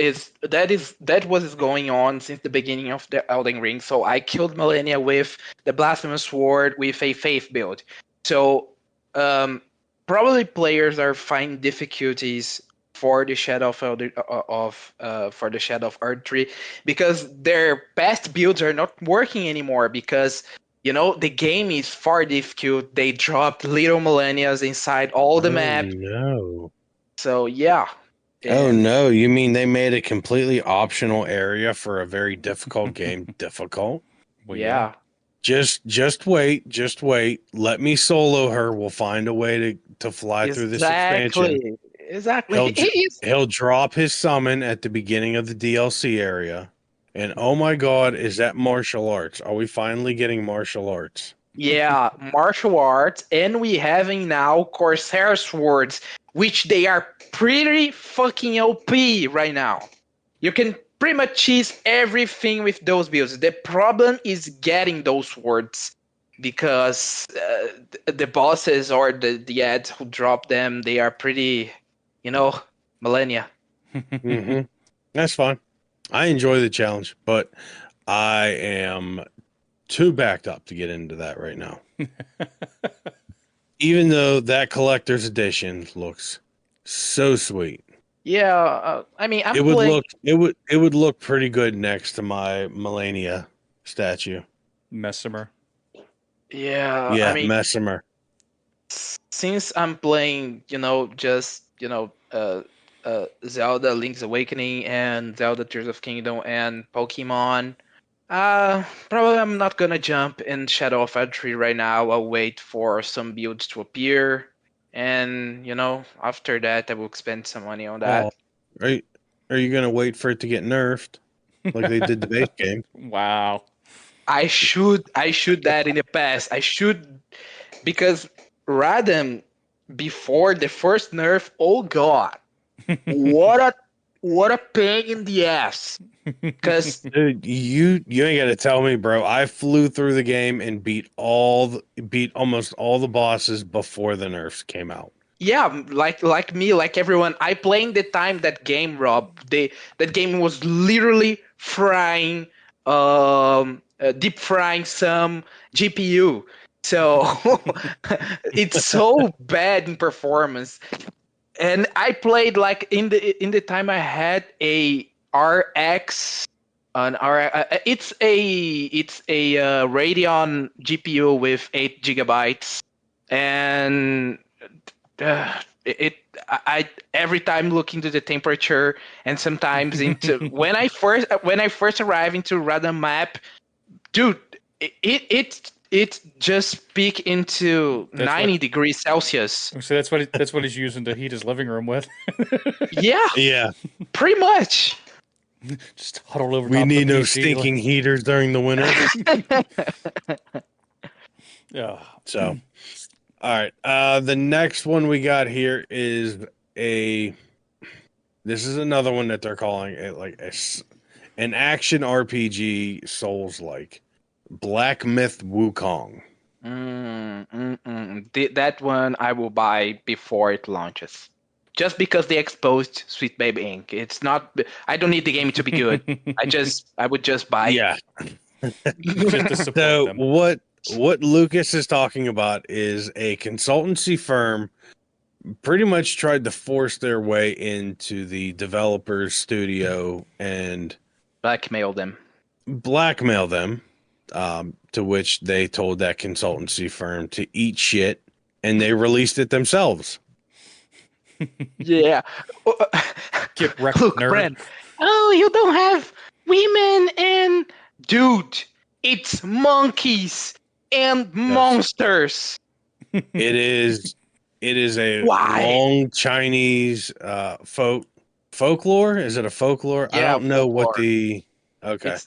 was going on since the beginning of the Elden Ring. So I killed Malenia with the Blasphemous Sword with a faith build. So probably players are finding difficulties for the Shadow of Erdtree because their past builds are not working anymore because the game is far difficult. They dropped little millennials inside all the map. No. So yeah. Oh no, you mean they made a completely optional area for a very difficult game difficult? Well, yeah. Just wait. Let me solo her. We'll find a way to fly through this expansion. Exactly. He'll drop his summon at the beginning of the DLC area. And oh my god, is that martial arts? Are we finally getting martial arts? Yeah, martial arts, and we having now Corsair swords, which they are pretty fucking OP right now. You can pretty much cheese everything with those builds. The problem is getting those swords because the bosses or the ads who drop them, they are pretty, millennia. That's fine. I enjoy the challenge, but I am too backed up to get into that right now. Even though that collector's edition looks so sweet. Yeah, I mean, I'm It would playing. look it would look pretty good next to my Melania statue. Messimer. Yeah, I Yeah, mean, Messimer. since I'm playing, just Zelda Link's Awakening and Zelda Tears of Kingdom and Pokemon. Probably I'm not gonna jump in Shadow of Erdtree right now. I'll wait for some builds to appear, and after that, I will spend some money on Oh, that. are you gonna wait for it to get nerfed like they did the base game? Wow. I should that in the past. I should, because Radam before the first nerf. Oh God, what a pain in the ass. Because Dude, you ain't gotta tell me, bro. I flew through the game and beat almost all the bosses before the nerfs came out. yeah, like me, like everyone, I playing the time that game, Rob. That game was literally frying, deep frying some GPU. So it's so bad in performance. And I played like in the time I had a RX, an R. It's a Radeon GPU with 8 GB, and it I every time look into the temperature, and sometimes into when I first arrive into random map, dude, it just peak into That's 90 degrees Celsius. So that's what he's using to heat his living room with. Yeah, Yeah, pretty much. Just huddle over we top need of the no PC. stinking heaters during the winter. Yeah. So, all right. The next one we got here is a. This is another one that they're calling it like an action RPG Souls like Black Myth Wukong. That one I will buy before it launches. Just because they exposed Sweet Baby Inc. It's not. I don't need the game to be good. I would just buy. Yeah. Just to support So them. what Lucas is talking about is a consultancy firm pretty much tried to force their way into the developer's studio and Blackmail them. blackmail them. To which they told that consultancy firm to eat shit, and they released it themselves. Yeah. Get wrecked, Look, nerd. Brent. Oh, you don't have women and dude. It's monkeys and monsters. It is a Why? long Chinese folklore. Is it a folklore? I Yeah, don't know what folklore. the okay. It's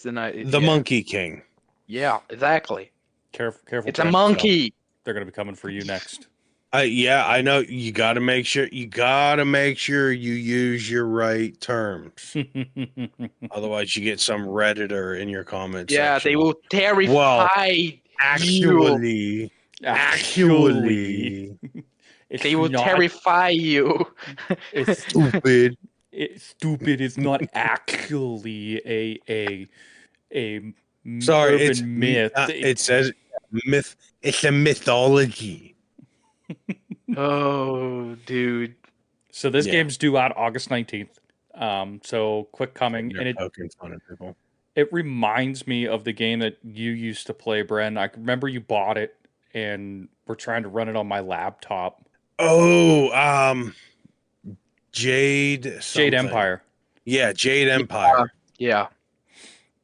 the The yeah. Monkey King. Yeah, exactly. Careful, It's a Brent. monkey. They're gonna be coming for you next. Yeah, I know. You got to make sure you use your right terms. Otherwise, you get some redditor in your comment Yeah, section. they will terrify Well, you. actually, It's They will not- terrify you. It's stupid. stupid is not actually a Sorry, urban it's myth. it says myth. It's a mythology. Oh, dude. So this Yeah. game's due out August 19th. So quick coming, They're and poking fun at people. it reminds me of the game that you used to play, Bren. I remember you bought it and we're trying to run it on my laptop. Oh, Jade. Jade something. Empire. Yeah, Jade Empire. Yeah.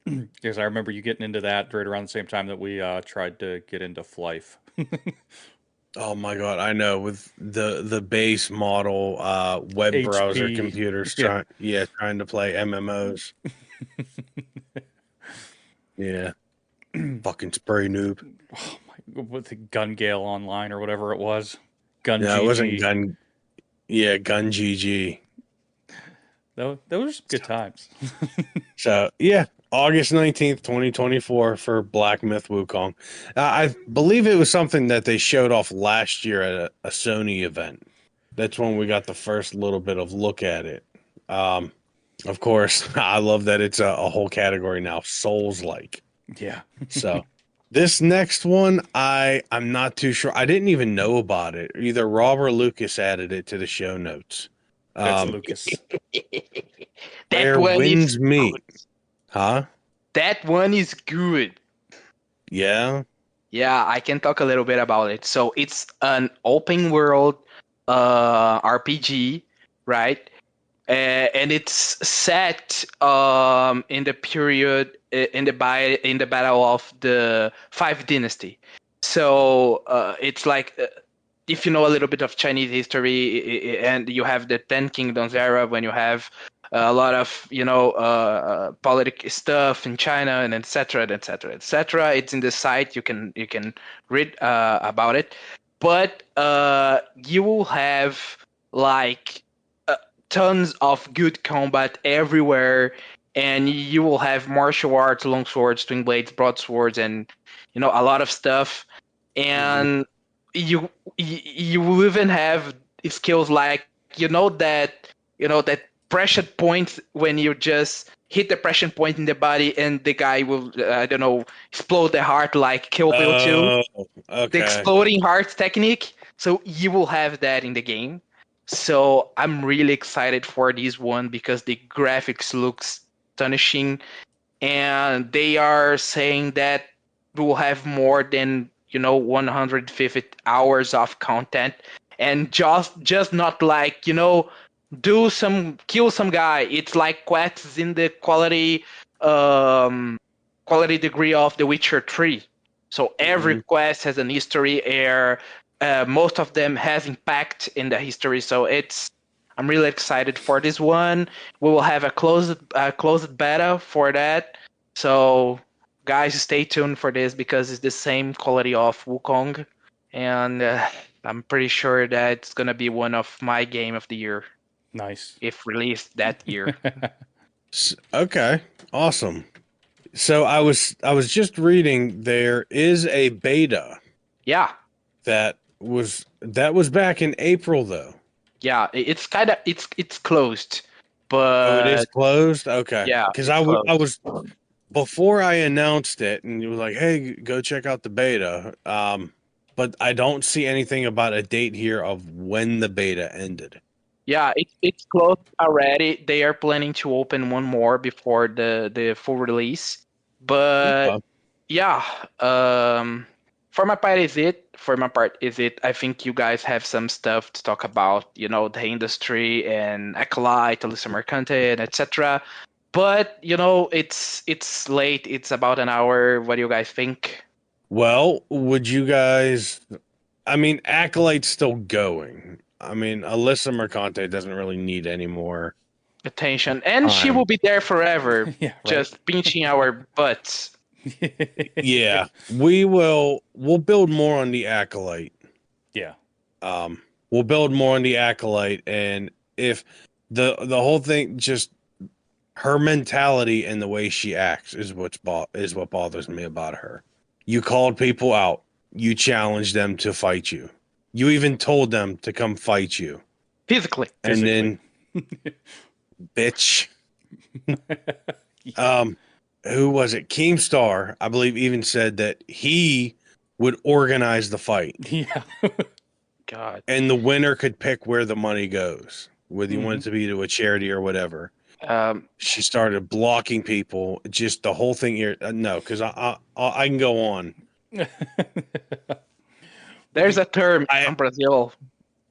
Because I remember you getting into that right around the same time that we tried to get into Flife. Oh my god, I know, with the base model web HP. browser computers Yeah. trying to play MMOs. Yeah. Fucking spray noob. Oh my, with the Gun Gale Online or whatever it was. Gun No, GG. it wasn't Gun. Yeah, Gun GG. Those were good times. So yeah, August 19th, 2024 for Black Myth Wukong. I believe it was something that they showed off last year at a Sony event. That's when we got the first little bit of look at it. Of course, I love that it's a whole category now, Souls-like. Yeah. So This next one, I'm not too sure. I didn't even know about it. Either Rob or Lucas added it to the show notes. That's Um, Lucas. That where one is winds meet, good. huh? That one is good. Yeah. Yeah, I can talk a little bit about it. So it's an open world RPG, right? And it's set in the period in the battle of the Five Dynasty. So it's like if you know a little bit of Chinese history, and you have the Ten Kingdoms era when you have a lot of politic stuff in China and etc. etc. etc. It's in the site. You can read about it, but you will have like tons of good combat everywhere, and you will have martial arts, long swords, twin blades, broadswords, and a lot of stuff. Mhm. And you will even have skills like that pressure point when you just hit the pressure point in the body and the guy will I don't know, explode the heart like Kill Bill 2, Oh, the okay. exploding heart technique. So you will have that in the game. So I'm really excited for this one because the graphics looks astonishing, and they are saying that we'll have more than 150 hours of content, and just not like do some kill some guy. It's like quests in the um quality degree of The Witcher 3. So every Mhm. quest has an history, or most of them has impact in the history. So I'm really excited for this one. We will have a closed beta for that. So guys, stay tuned for this because it's the same quality of Wukong, and I'm pretty sure that it's gonna be one of my game of the year Nice. if released that year. Okay. Awesome. So I was just reading there is a beta Yeah, that was back in April though. yeah, it's kind of it's closed, Oh, it is but closed? Okay. yeah, Because it's I closed. was before I announced it and you was like, hey, go check out the beta. But I don't see anything about a date here of when the beta ended. Yeah, it's closed already. They are planning to open one more before the full release. But Okay. yeah, for my part is it. For my part is it. I think you guys have some stuff to talk about, the industry and Acolyte, Alyssa Mercante, and etc. But it's late. It's about an hour. What do you guys think? Well, would you guys I mean, Acolyte's still going. I mean, Alyssa Mercante doesn't really need any more Attention, and she will time. be there forever, Yeah, right. just pinching our butts. Yeah, we'll build more on the Acolyte. Yeah. Um, we'll build more on the Acolyte, and if the whole thing, just her mentality and the way she acts is what bothers me about her. You called people out. You challenged them to fight you. You even told them to come fight you. Physically. And Physically. then, bitch, Yeah. um, who was it? Keemstar, I believe, even said that he would organize the fight, Yeah. God. and the winner could pick where the money goes, whether you want Mhm. it to be to a charity or whatever. Um, She started blocking people, just the whole thing here. No, because I can go on. there's a term I from Brazil.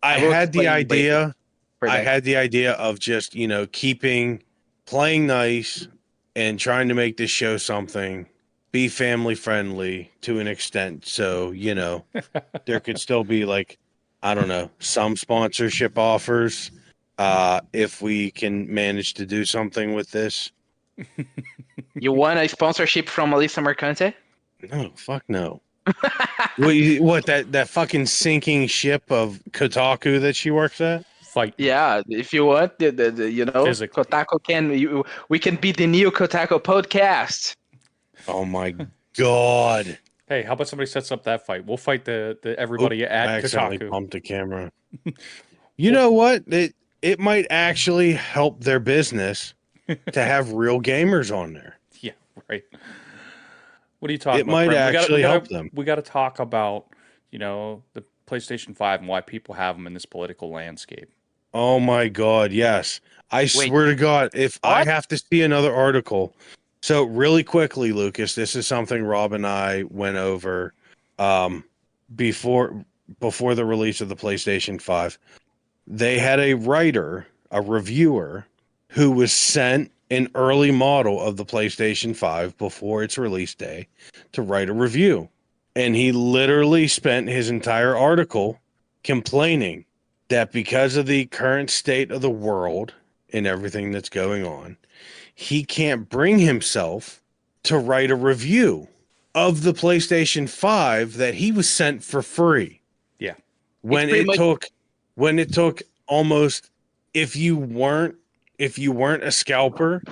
I I will had the explain later idea. for I that. had the idea of just keeping playing nice and trying to make this show something, be family friendly to an extent. So there could still be like I don't know some sponsorship offers if we can manage to do something with this. You want a sponsorship from Alyssa Mercante? No, fuck no. What that fucking sinking ship of Kotaku that she works at? Fighting Yeah, if you want, physically. Kotaku we can be the new Kotaku podcast. Oh my god. Hey, how about somebody sets up that fight? We'll fight the Oop, everybody I at accidentally Kotaku. bumped the camera. You Well, know what? It might actually help their business to have real gamers on there. yeah, right. What are you talking It about, might Brent? actually help them. We got to talk about, the PlayStation 5 and why people have them in this political landscape. Oh my God, yes. I Wait, swear to God, if I what? have to see another article. So really quickly, Lucas, this is something Rob and I went over um, before before the release of the PlayStation 5. They had a writer, a reviewer, who was sent an early model of the PlayStation 5 before its release day to write a review. And he literally spent his entire article complaining that because of the current state of the world and everything that's going on, he can't bring himself to write a review of the PlayStation 5 that he was sent for free. Yeah. It's When pretty it much took when it took almost if you weren't a scalper,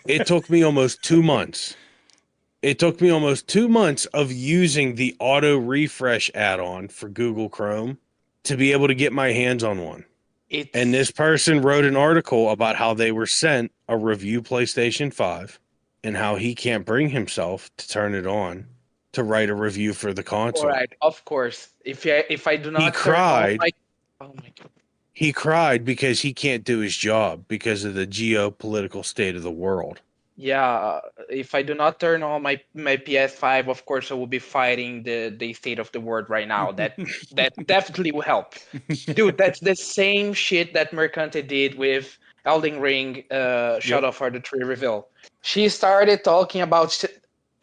it took me almost 2 months. It took me almost 2 months of using the auto refresh add-on for Google Chrome to be able to get my hands on one. And it's this person wrote an article about how they were sent a review PlayStation 5 and how he can't bring himself to turn it on to write a review for the all console. right. Of course, if I do He not turn on cried. my oh my God. He cried because he can't do his job because of the geopolitical state of the world. Yeah, if I do not turn on my PS5, of course I will be fighting the state of the world right now. That definitely will help. Dude, that's the same shit that Mercante did with Elden Ring Yep. Shadow of the Tree reveal. She started talking about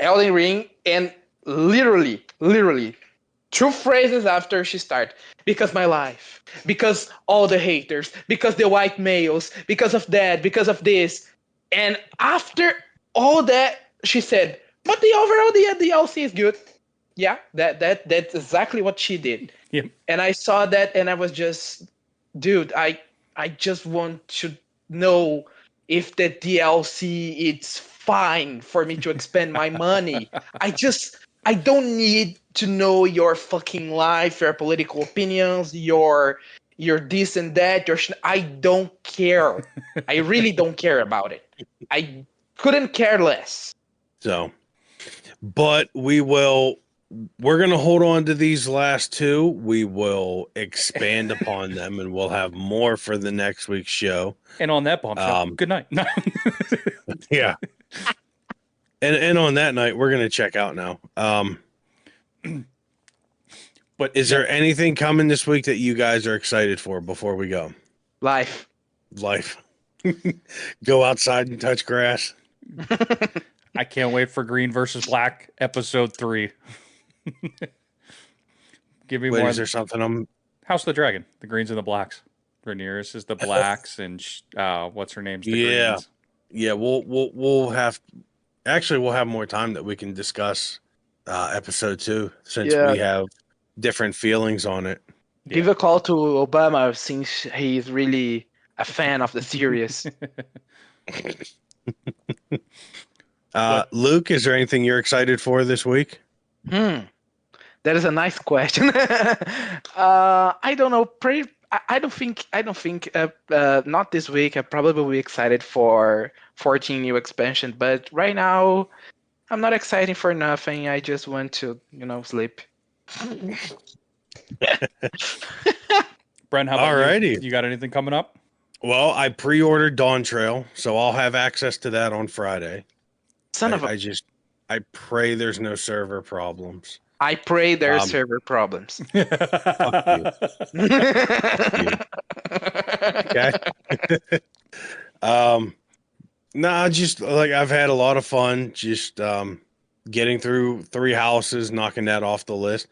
Elden Ring and literally 2 phrases after she started, because my life, because all the haters, because the white males, because of that, because of this. And after all that, she said, but the overall the DLC is good. Yeah, that's exactly what she did. Yep. And I saw that and I was just, dude, I just want to know if the DLC it's fine for me to expend my money. I don't need to know your fucking life, your political opinions, your this and that, I don't care. I really don't care about it. I couldn't care less. So, but we're going to hold on to these last two. We will expand upon them and we'll have more for the next week's show. And on that bombshell, good night. Yeah. And on that night, we're going to check out now. But is there anything coming this week that you guys are excited for before we go? Life. Go outside and touch grass. I can't wait for Green versus Black episode 3. Give me more. Is there something House of the Dragon, the Greens and the Blacks. Rhaenyra is the Blacks, and what's her name's the Greens. Yeah. We'll have more time that we can discuss episode 2 since we have different feelings on it. Give a call to Obama since he's really a fan of the series. Luke, is there anything you're excited for this week? That is a nice question. I don't know. I don't think. Not this week. I probably will be excited for 14 new expansion, but right now, I'm not excited for nothing. I just want to, sleep. Brent, how about you? You got anything coming up? Well, I pre-ordered Dawn Trail, so I'll have access to that on Friday. I pray there's no server problems. I pray there's server problems. Fuck you. Okay. Just like I've had a lot of fun just getting through 3 houses, knocking that off the list.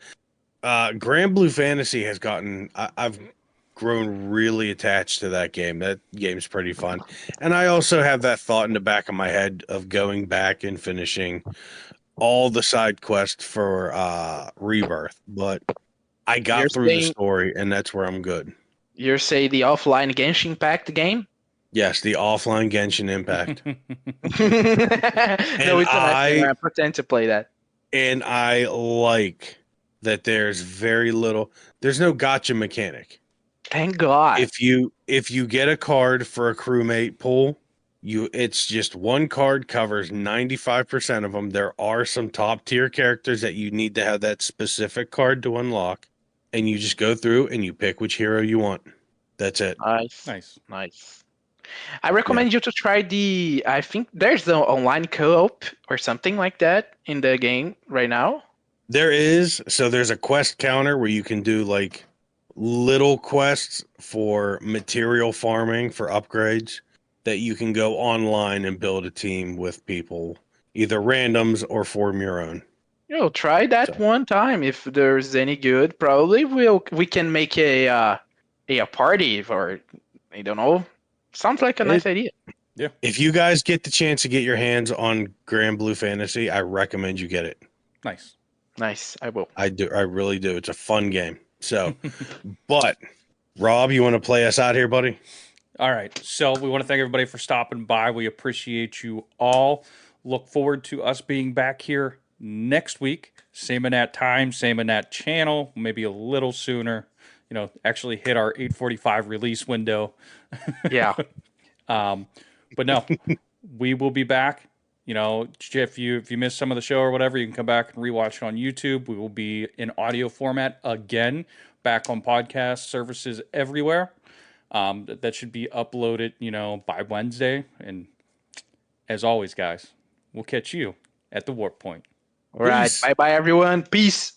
Grand Blue Fantasy has gotten I've grown really attached to that game. That game's pretty fun. And I also have that thought in the back of my head of going back and finishing all the side quests for Rebirth, but I got through the story and that's where I'm good. You're saying the offline Genshin Impact game? Yes, the offline Genshin Impact. No, it's I pretend to play that. And I like that there's there's no gotcha mechanic. Thank God. If you get a card for a crewmate pool, It's just one card covers 95% of them. There are some top tier characters that you need to have that specific card to unlock, and you just go through and you pick which hero you want. That's it. Nice. Nice. Nice. I Yeah. recommend you to try I think there's the online co-op or something like that in the game right now. There's a quest counter where you can do like little quests for material farming for upgrades that you can go online and build a team with people, either randoms or form your own. Try that So one time if there's any good. Probably we can make a party or I don't know. Sounds like a it, nice idea. Yeah. if you guys get the chance to get your hands on Grand Blue Fantasy, I recommend you get it. Nice. Nice. I will. I do. I really do. It's a fun game. So, but Rob, you want to play us out here, buddy? All right. So we want to thank everybody for stopping by. We appreciate you all. Look forward to us being back here next week. Same in that time, same in that channel, maybe a little sooner. Actually hit our 8:45 release window. Yeah. But no, we will be back. If you missed some of the show or whatever, you can come back and rewatch it on YouTube. We will be in audio format again, back on podcast services everywhere. That should be uploaded, by Wednesday. And as always, guys, we'll catch you at the warp point. All right. Peace. Bye bye, everyone. Peace.